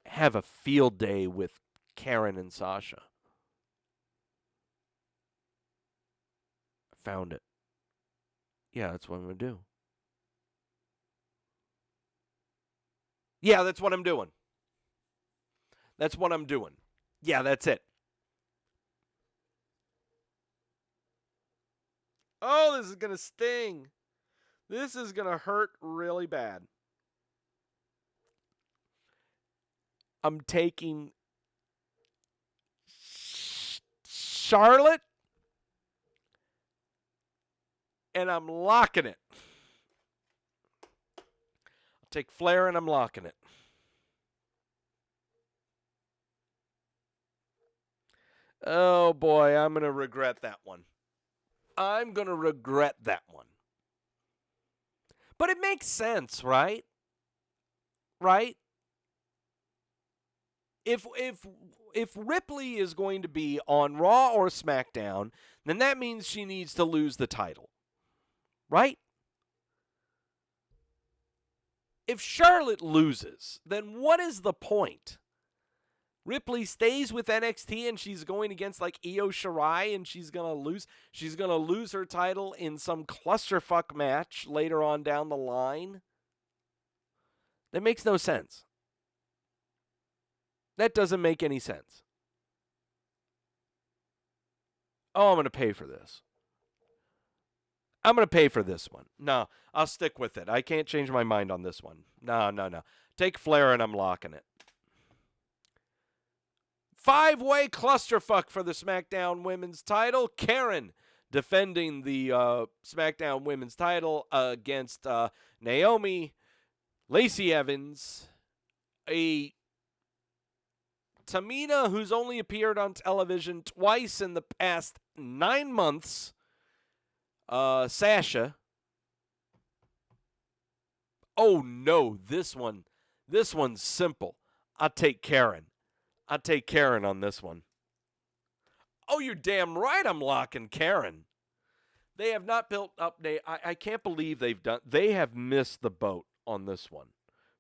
Have a field day with Karen and Sasha. Found it. Yeah, that's what I'm going to do. Yeah, that's what I'm doing. That's what I'm doing. Yeah, that's it. Oh, this is going to sting. This is going to hurt really bad. I'm taking Charlotte, and I'm locking it. I'll take Flair, and I'm locking it. Oh, boy, I'm going to regret that one. I'm going to regret that one. But it makes sense, right? Right? If Ripley is going to be on Raw or SmackDown, then that means she needs to lose the title. Right? If Charlotte loses, then what is the point? Ripley stays with NXT and she's going against like Io Shirai and she's going to lose. She's going to lose her title in some clusterfuck match later on down the line. That makes no sense. That doesn't make any sense. Oh, I'm going to pay for this. I'm going to pay for this one. No, I'll stick with it. I can't change my mind on this one. No. Take Flair and I'm locking it. 5-way clusterfuck for the SmackDown Women's title. Karen defending the SmackDown Women's title against Naomi, Lacey Evans, a Tamina who's only appeared on television twice in the past 9 months. Sasha. Oh no, this one's simple. I'll take Karen. I'll take Karen on this one. Oh, you're damn right I'm locking Karen. They have not built up. I can't believe they have missed the boat on this one.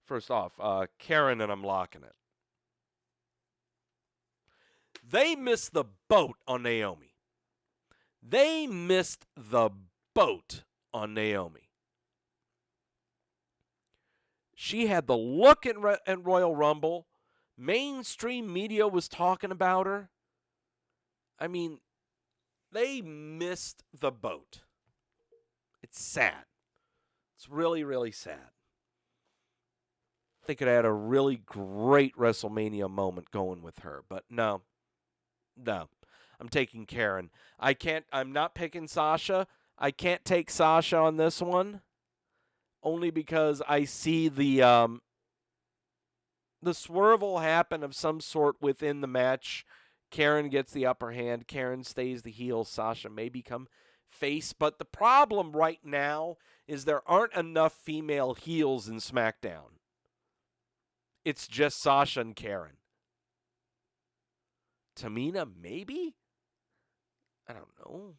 First off, Karen, and I'm locking it. They missed the boat on Naomi. They missed the boat on Naomi. She had the look at Royal Rumble. Mainstream media was talking about her. I mean, they missed the boat. It's sad. It's really, really sad. They could have had a really great WrestleMania moment going with her, but no. I'm taking Karen. I'm not picking Sasha. I can't take Sasha on this one. Only because I see the swerve will happen of some sort within the match. Karen gets the upper hand. Karen stays the heel. Sasha may become face. But the problem right now is there aren't enough female heels in SmackDown. It's just Sasha and Karen. Tamina, maybe? I don't know.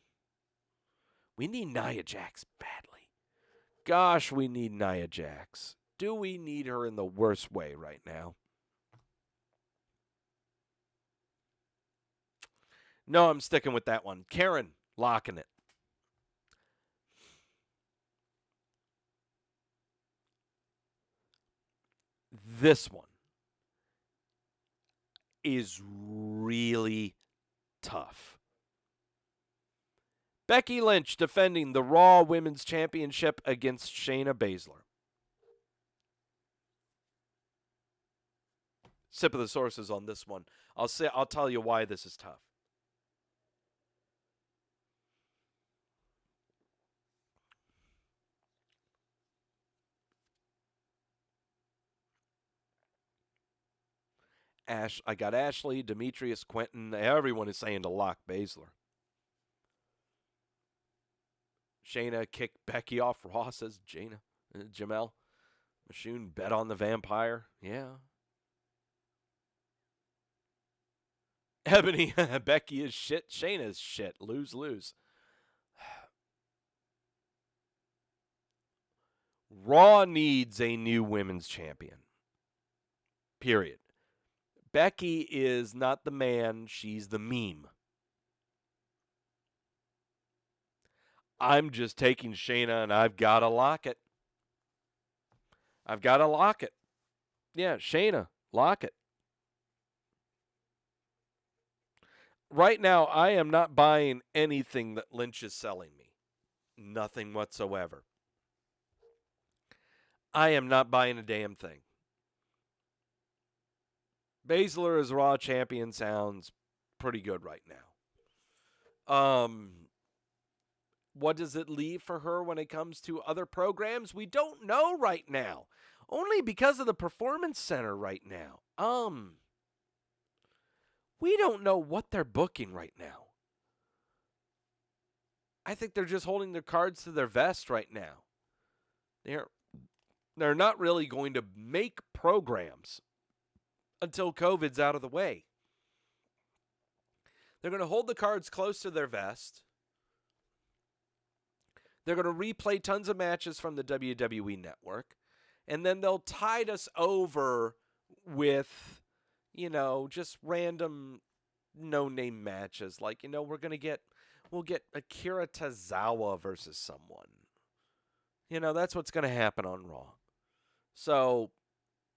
We need Nia Jax badly. Gosh, we need Nia Jax. Do we need her in the worst way right now? No, I'm sticking with that one. Karen, locking it. This one is really tough. Becky Lynch defending the Raw Women's Championship against Shayna Baszler. Sip of the sources on this one. I'll tell you why this is tough. I got Ashley, Demetrius, Quentin. Everyone is saying to lock Baszler. Shayna kicked Becky off Raw, says Jamel. Mashoon bet on the vampire. Yeah. Ebony, Becky is shit. Shayna's shit. Lose. Raw needs a new women's champion. Period. Becky is not the man. She's the meme. I'm just taking Shayna, and I've got to lock it. Yeah, Shayna, lock it. Right now, I am not buying anything that Lynch is selling me. Nothing whatsoever. I am not buying a damn thing. Baszler as Raw champion sounds pretty good right now. What does it leave for her when it comes to other programs? We don't know right now. Only because of the Performance Center right now. We don't know what they're booking right now. I think they're just holding their cards to their vest right now. They're not really going to make programs until COVID's out of the way. They're going to hold the cards close to their vest. They're going to replay tons of matches from the WWE Network. And then they'll tide us over with, just random no-name matches. Like, we'll get Akira Tozawa versus someone. That's what's going to happen on Raw. So,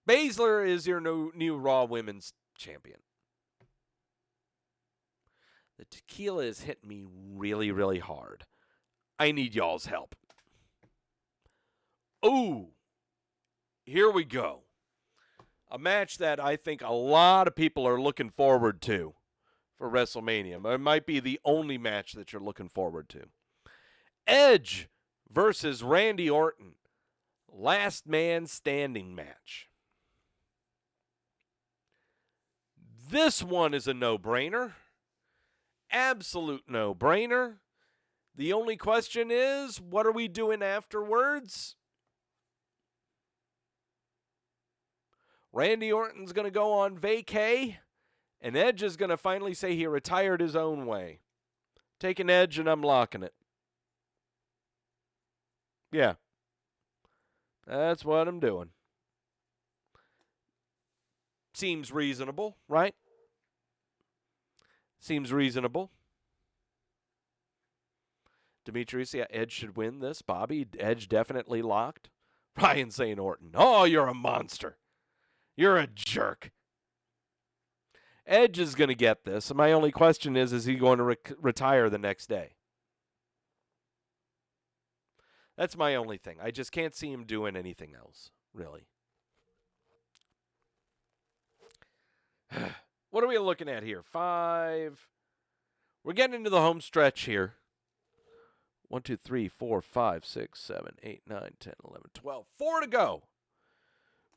Baszler is your new Raw Women's Champion. The tequila is hitting me really, really hard. I need y'all's help. Ooh, here we go. A match that I think a lot of people are looking forward to for WrestleMania. It might be the only match that you're looking forward to. Edge versus Randy Orton. Last man standing match. This one is a no-brainer. Absolute no-brainer. The only question is, what are we doing afterwards? Randy Orton's going to go on vacay, and Edge is going to finally say he retired his own way. Taking Edge, and I'm locking it. Yeah. That's what I'm doing. Seems reasonable, right? Seems reasonable. Demetrius, yeah, Edge should win this. Bobby, Edge definitely locked. Ryan saying Orton, oh, you're a monster. You're a jerk. Edge is going to get this. My only question is he going to retire the next day? That's my only thing. I just can't see him doing anything else, really. What are we looking at here? 5. We're getting into the home stretch here. 1, 2, 3, 4, 5, 6, 7, 8, 9, 10, 11, 12. 4 to go.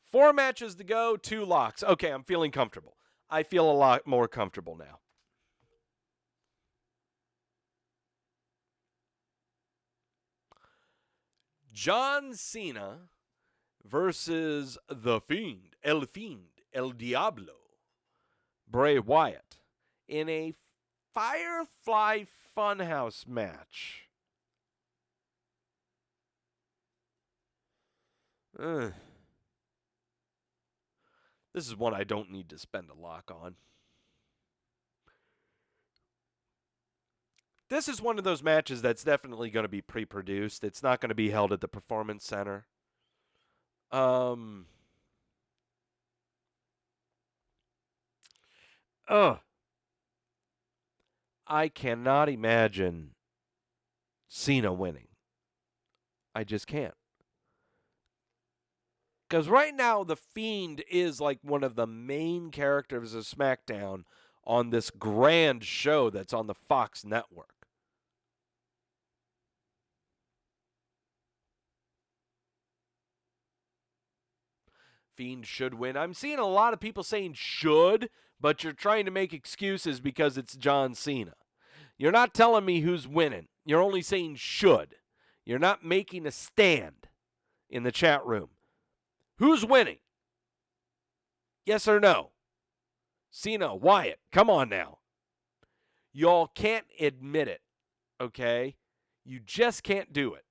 4 matches to go, 2 locks. Okay, I'm feeling comfortable. I feel a lot more comfortable now. John Cena versus The Fiend, El Diablo, Bray Wyatt, in a Firefly Funhouse match. This is one I don't need to spend a lock on. This is one of those matches that's definitely going to be pre-produced. It's not going to be held at the Performance Center. I cannot imagine Cena winning. I just can't. Because right now, The Fiend is like one of the main characters of SmackDown on this grand show that's on the Fox network. Fiend should win. I'm seeing a lot of people saying should, but you're trying to make excuses because it's John Cena. You're not telling me who's winning. You're only saying should. You're not making a stand in the chat room. Who's winning? Yes or no? Cena, Wyatt, come on now. Y'all can't admit it, okay? You just can't do it.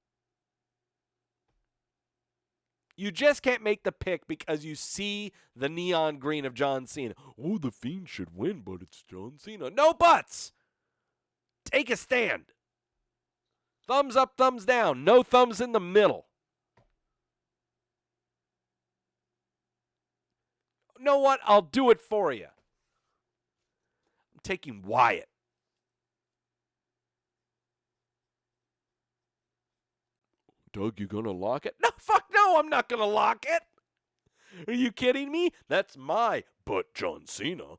You just can't make the pick because you see the neon green of John Cena. Oh, The Fiend should win, but it's John Cena. No buts. Take a stand. Thumbs up, thumbs down. No thumbs in the middle. You know what? I'll do it for you. I'm taking Wyatt. Doug, you gonna lock it? No, fuck no, I'm not gonna lock it. Are you kidding me? That's my but John Cena.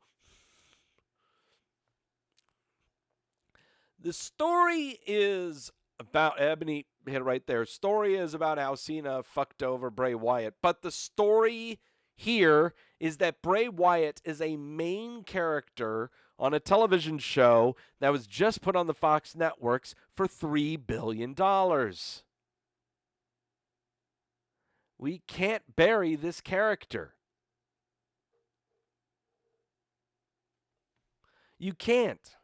The story is about Ebony hit it right there. Story is about how Cena fucked over Bray Wyatt, but the story here is that Bray Wyatt is a main character on a television show that was just put on the Fox networks for $3 billion. We can't bury this character. You can't.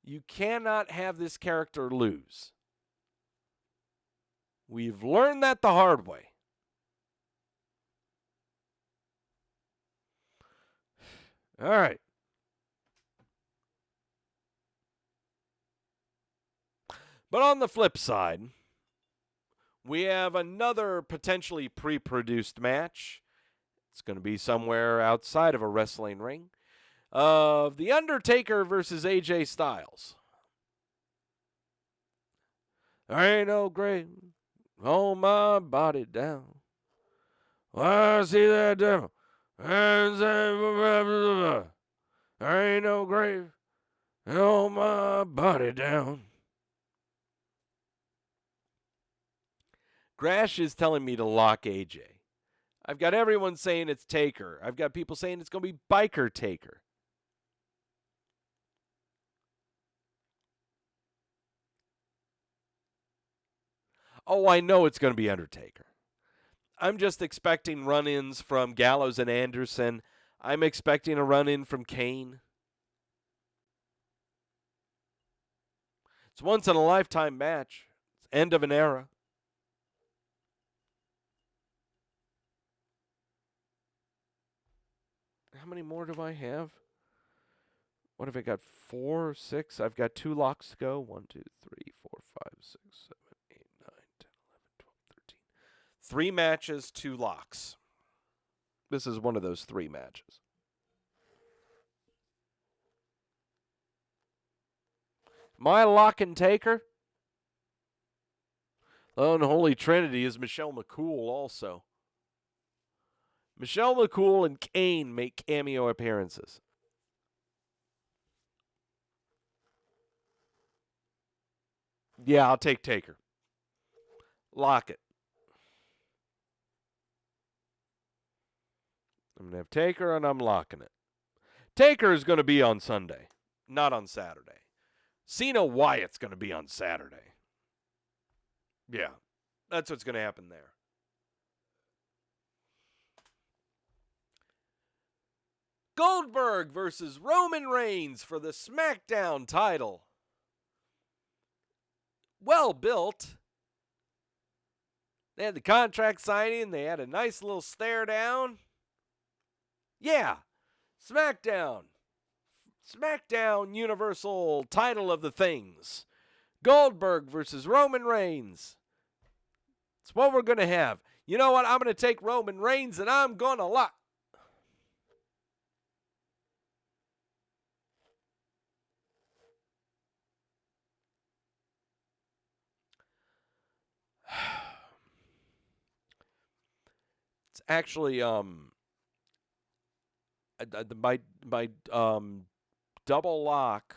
You cannot have this character lose. We've learned that the hard way. All right. But on the flip side, we have another potentially pre-produced match. It's going to be somewhere outside of a wrestling ring of The Undertaker versus AJ Styles. There ain't no grave, hold my body down. Why I see that devil? There ain't no grave, hold my body down. Grash is telling me to lock AJ. I've got everyone saying it's Taker. I've got people saying it's going to be Biker Taker. Oh, I know it's going to be Undertaker. I'm just expecting run-ins from Gallows and Anderson. I'm expecting a run-in from Kane. It's once-in-a-lifetime match. It's end of an era. How many more do I have? What have I got? 4, 6? I've got 2 locks to go. 1, 2, 3, 4, 5, 6, 7, 8, 9, 10, 11, 12, 13. 3 matches, 2 locks. This is one of those 3 matches. My lock and taker? The unholy trinity is Michelle McCool also. Michelle McCool and Kane make cameo appearances. Yeah, I'll take Taker. Lock it. I'm going to have Taker, and I'm locking it. Taker is going to be on Sunday, not on Saturday. Cena Wyatt's going to be on Saturday. Yeah, that's what's going to happen there. Goldberg versus Roman Reigns for the SmackDown title. Well built. They had the contract signing. They had a nice little stare down. Yeah, SmackDown. SmackDown Universal title of the things. Goldberg versus Roman Reigns. It's what we're going to have. You know what? I'm going to take Roman Reigns and I'm going to lock. It's actually my double lock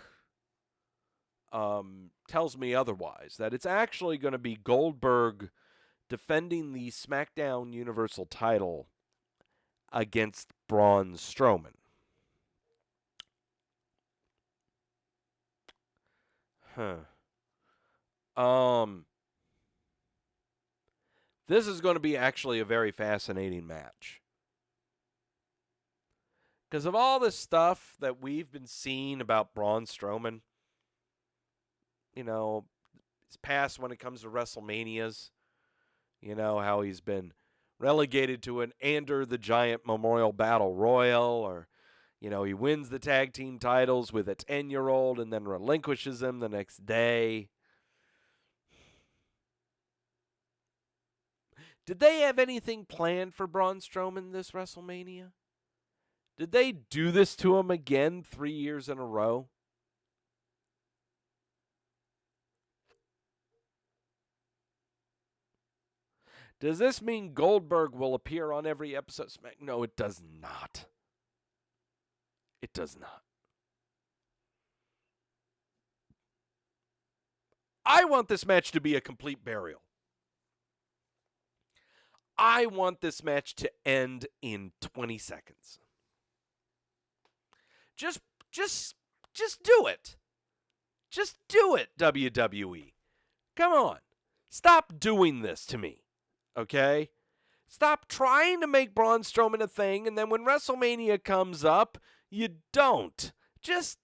tells me otherwise, that it's actually going to be Goldberg defending the SmackDown Universal title against Braun Strowman. This is going to be actually a very fascinating match. Because of all this stuff that we've been seeing about Braun Strowman, you know, his past when it comes to WrestleManias, you know, how he's been relegated to an Ender the Giant Memorial Battle Royal, or, you know, he wins the tag team titles with a 10-year-old and then relinquishes them the next day. Did they have anything planned for Braun Strowman this WrestleMania? Did they do this to him again 3 years in a row? Does this mean Goldberg will appear on every episode of Smack? No, it does not. It does not. I want this match to be a complete burial. I want this match to end in 20 seconds. Just do it. Just do it, WWE. Come on. Stop doing this to me. Okay? Stop trying to make Braun Strowman a thing, and then when WrestleMania comes up, you don't. Just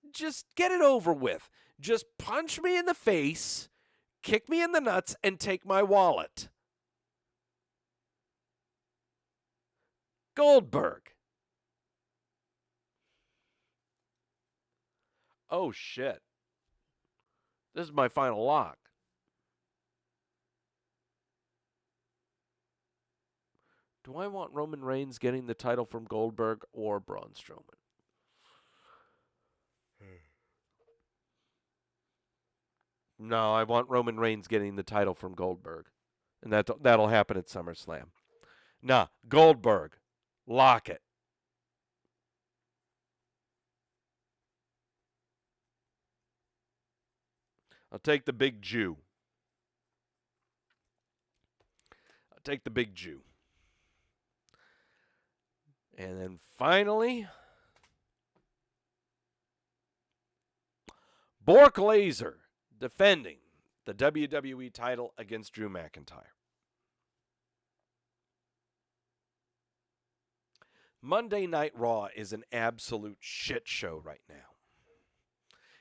get it over with. Just punch me in the face, kick me in the nuts, and take my wallet. Goldberg. Oh, shit. This is my final lock. Do I want Roman Reigns getting the title from Goldberg or Braun Strowman? No, I want Roman Reigns getting the title from Goldberg. And that'll happen at SummerSlam. Nah, Goldberg. Lock it. I'll take the big Jew. I'll take the big Jew. And then finally, Brock Lesnar defending the WWE title against Drew McIntyre. Monday Night Raw is an absolute shit show right now.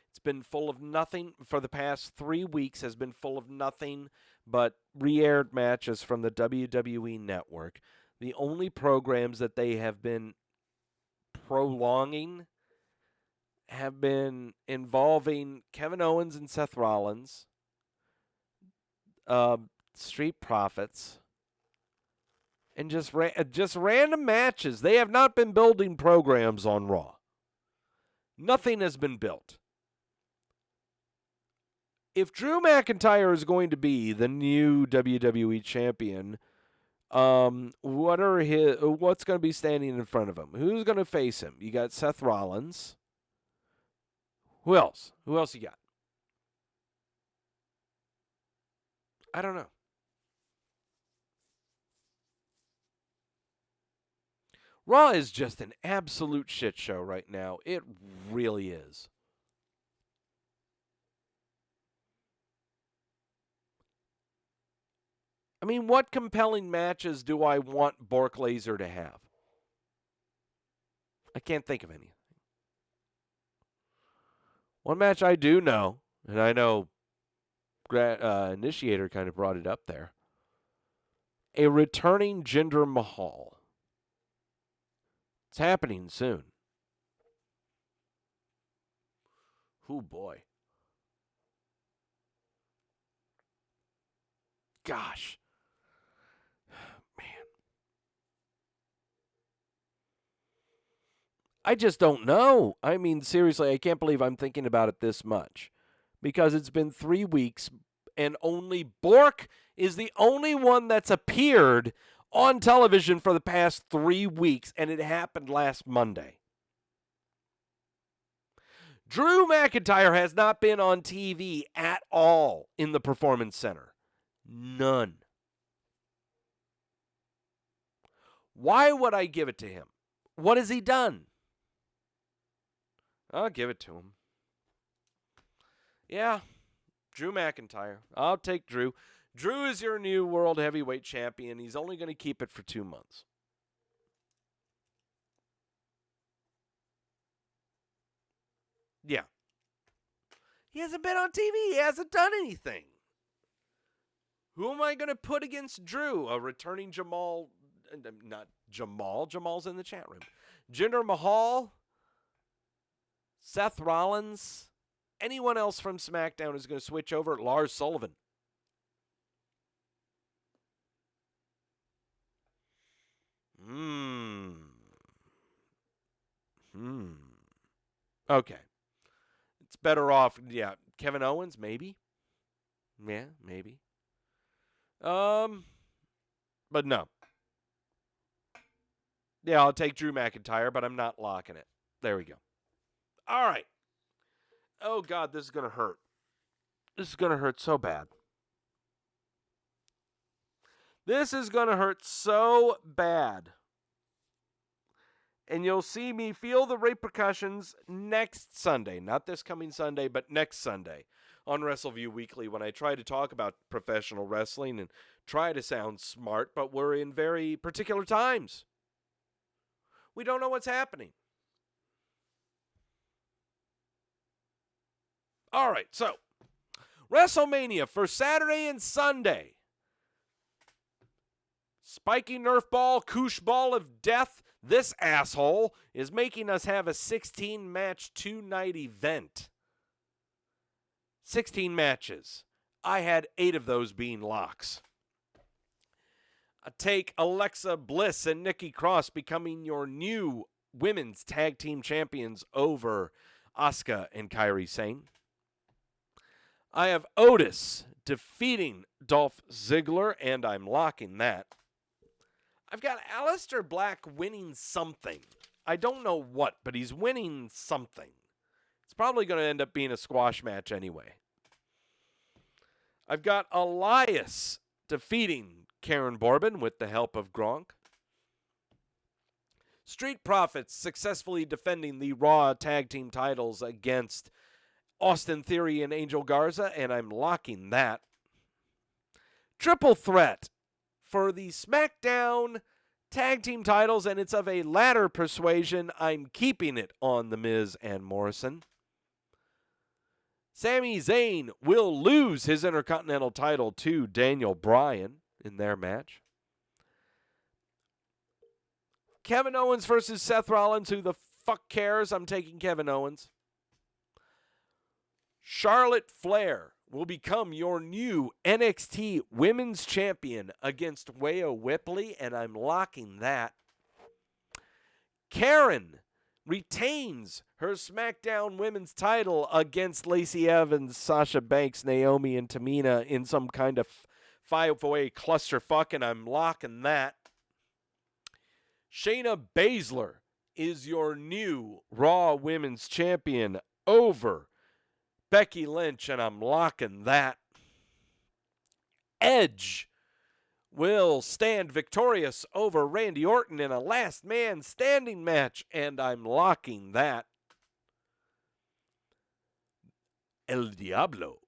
It's been full of nothing for the past 3 weeks, has been full of nothing but re-aired matches from the WWE Network. The only programs that they have been prolonging have been involving Kevin Owens and Seth Rollins, Street Profits, and just random matches. They have not been building programs on Raw. Nothing has been built. If Drew McIntyre is going to be the new WWE champion, what's going to be standing in front of him? Who's going to face him? You got Seth Rollins. Who else? Who else you got? I don't know. Raw is just an absolute shit show right now. It really is. I mean, what compelling matches do I want Brock Lesnar to have? I can't think of any. One match I do know, and I know Initiator kind of brought it up there. A returning Jinder Mahal. It's happening soon. Oh boy. Gosh. Man. I just don't know. I mean, seriously, I can't believe I'm thinking about it this much. Because it's been 3 weeks, and only Bork is the only one that's appeared on television for the past 3 weeks, and it happened last Monday. Drew McIntyre has not been on TV at all in the Performance Center. None. Why would I give it to him? What has he done? I'll give it to him. Yeah, Drew McIntyre. I'll take Drew. Drew is your new World Heavyweight Champion. He's only going to keep it for 2 months. Yeah. He hasn't been on TV. He hasn't done anything. Who am I going to put against Drew? A returning Jamal. Not Jamal. Jamal's in the chat room. Jinder Mahal. Seth Rollins. Anyone else from SmackDown is going to switch over? Lars Sullivan. Okay. It's better off, yeah. Kevin Owens, maybe. Yeah, maybe. But no. Yeah, I'll take Drew McIntyre, but I'm not locking it. There we go. All right. Oh, God, this is going to hurt. This is going to hurt so bad. This is going to hurt so bad. And you'll see me feel the repercussions next Sunday. Not this coming Sunday, but next Sunday on Wrestleview Weekly when I try to talk about professional wrestling and try to sound smart, but we're in very particular times. We don't know what's happening. All right, so WrestleMania for Saturday and Sunday. Spiky Nerf ball, koosh ball of death. This asshole is making us have a 16-match, 2-night event. 16 matches. I had 8 of those being locks. Take Alexa Bliss and Nikki Cross becoming your new women's tag team champions over Asuka and Kairi Sane. I have Otis defeating Dolph Ziggler, and I'm locking that. I've got Aleister Black winning something. I don't know what, but he's winning something. It's probably going to end up being a squash match anyway. I've got Elias defeating Karen Bourbon with the help of Gronk. Street Profits successfully defending the Raw tag team titles against Austin Theory and Angel Garza, and I'm locking that. Triple threat for the SmackDown tag team titles, and it's of a ladder persuasion. I'm keeping it on The Miz and Morrison. Sami Zayn will lose his Intercontinental title to Daniel Bryan in their match. Kevin Owens versus Seth Rollins. Who the fuck cares? I'm taking Kevin Owens. Charlotte Flair will become your new NXT Women's Champion against Rhea Ripley, and I'm locking that. Karen retains her SmackDown Women's title against Lacey Evans, Sasha Banks, Naomi, and Tamina in some kind of five-way clusterfuck, and I'm locking that. Shayna Baszler is your new Raw Women's Champion over Becky Lynch, and I'm locking that. Edge will stand victorious over Randy Orton in a last man standing match, and I'm locking that. El Diablo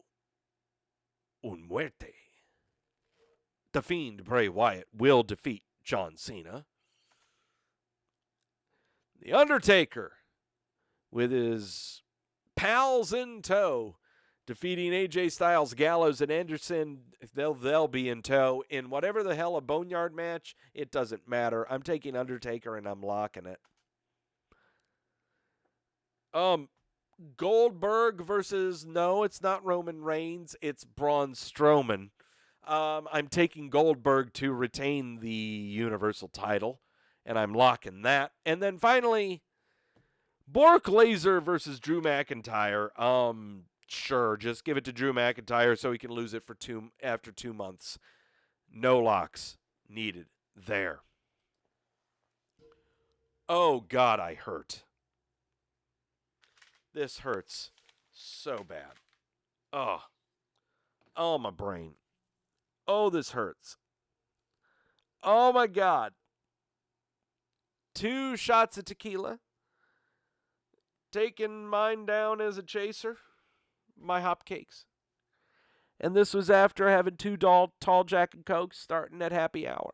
un muerte. The Fiend Bray Wyatt will defeat John Cena. The Undertaker, with his pals in tow, defeating AJ Styles, Gallows, and Anderson. They'll be in tow in whatever the hell a Boneyard match. It doesn't matter. I'm taking Undertaker, and I'm locking it. Goldberg versus, no, it's not Roman Reigns. It's Braun Strowman. I'm taking Goldberg to retain the Universal title, and I'm locking that. And then finally, Bork Laser versus Drew McIntyre. Sure, just give it to Drew McIntyre so he can lose it after 2 months. No locks needed there. Oh, God, I hurt. This hurts so bad. Oh, my brain. Oh, this hurts. Oh, my God. 2 shots of tequila. Taking mine down as a chaser. My hotcakes. And this was after having 2 tall Jack and Cokes starting at happy hour.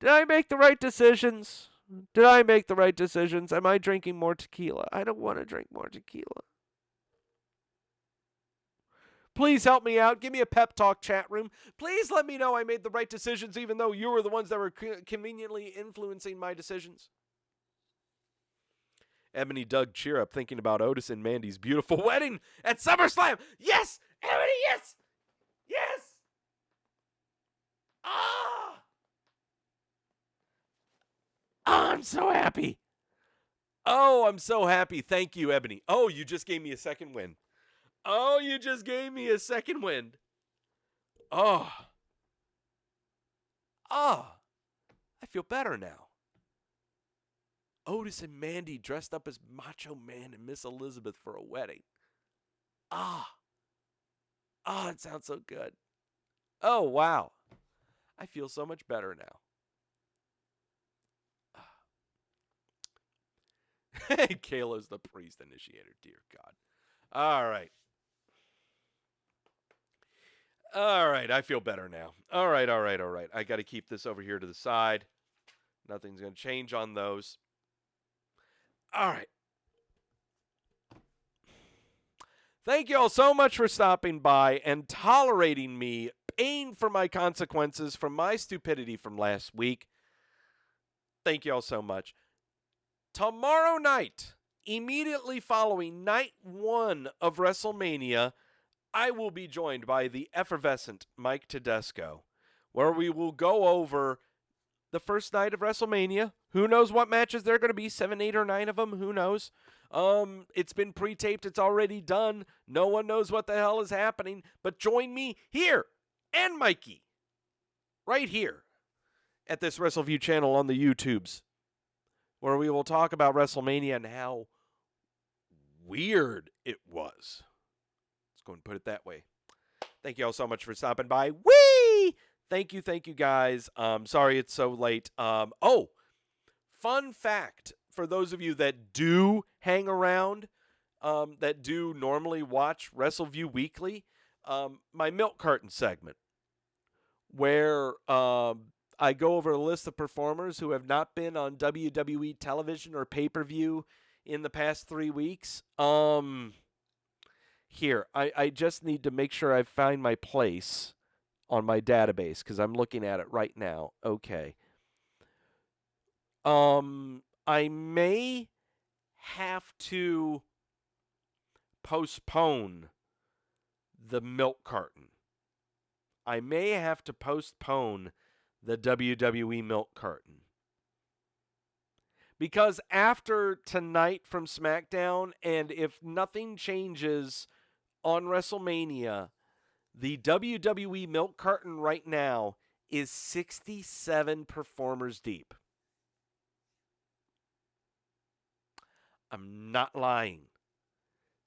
Did I make the right decisions? Am I drinking more tequila? I don't want to drink more tequila. Please help me out. Give me a pep talk, chat room. Please let me know I made the right decisions, even though you were the ones that were conveniently influencing my decisions. Ebony Doug cheer up thinking about Otis and Mandy's beautiful wedding at SummerSlam. Yes! Ebony, yes! Yes! Ah! Oh, I'm so happy. Oh, I'm so happy. Thank you, Ebony. Oh, you just gave me a second win. Oh, you just gave me a second win. Oh. Ah, I feel better now. Otis and Mandy dressed up as Macho Man and Miss Elizabeth for a wedding. Ah, it sounds so good. Oh, wow. I feel so much better now. Kayla's the priest initiator, dear God. All right. All right, I feel better now. All right. I got to keep this over here to the side. Nothing's going to change on those. All right. Thank you all so much for stopping by and tolerating me paying for my consequences from my stupidity from last week. Thank you all so much. Tomorrow night, immediately following night 1 of WrestleMania, I will be joined by the effervescent Mike Tedesco, where we will go over the first night of WrestleMania. Who knows what matches there are going to be? 7, 8, or 9 of them. Who knows? It's been pre-taped. It's already done. No one knows what the hell is happening. But join me here and Mikey right here at this Wrestleview channel on the YouTubes, where we will talk about WrestleMania and how weird it was. Let's go and put it that way. Thank you all so much for stopping by. Whee! Thank you, guys. Sorry it's so late. Fun fact for those of you that do hang around, that do normally watch Wrestleview Weekly, my milk carton segment, where I go over a list of performers who have not been on WWE television or pay-per-view in the past 3 weeks. Here, I just need to make sure I find my place on my database because I'm looking at it right now. Okay. I may have to postpone the milk carton. I may have to postpone the WWE milk carton. Because after tonight from SmackDown, and if nothing changes on WrestleMania, the WWE milk carton right now is 67 performers deep. I'm not lying.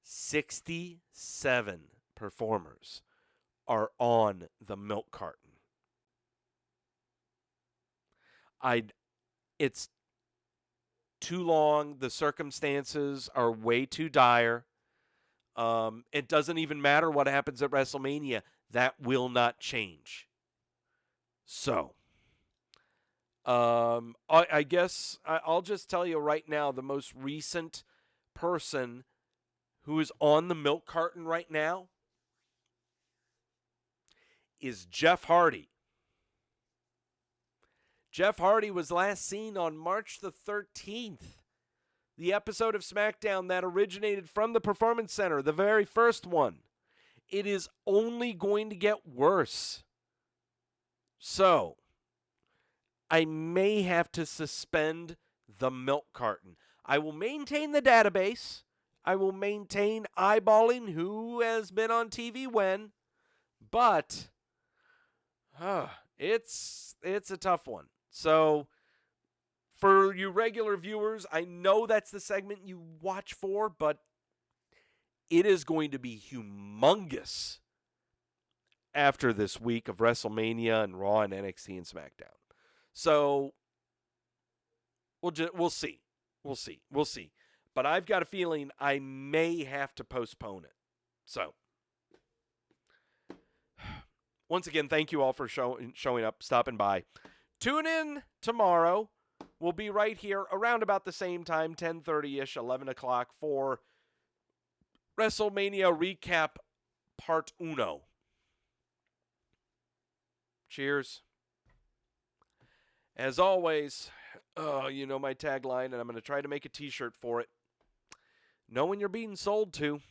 67 performers are on the milk carton. It's too long. The circumstances are way too dire. It doesn't even matter what happens at WrestleMania. That will not change. So, I guess I'll just tell you right now, the most recent person who is on the milk carton right now is Jeff Hardy. Jeff Hardy was last seen on March the 13th. The episode of SmackDown that originated from the Performance Center, the very first one. It is only going to get worse. So, I may have to suspend the milk carton. I will maintain the database. I will maintain eyeballing who has been on TV when. But, it's a tough one. So, for you regular viewers, I know that's the segment you watch for, but it is going to be humongous after this week of WrestleMania and Raw and NXT and SmackDown. So we'll see. We'll see. But I've got a feeling I may have to postpone it. So once again, thank you all for showing up, stopping by. Tune in tomorrow. We'll be right here around about the same time, 10:30-ish, 11 o'clock, for WrestleMania Recap Part Uno. Cheers. As always, you know my tagline, and I'm going to try to make a t-shirt for it. Know when you're being sold to.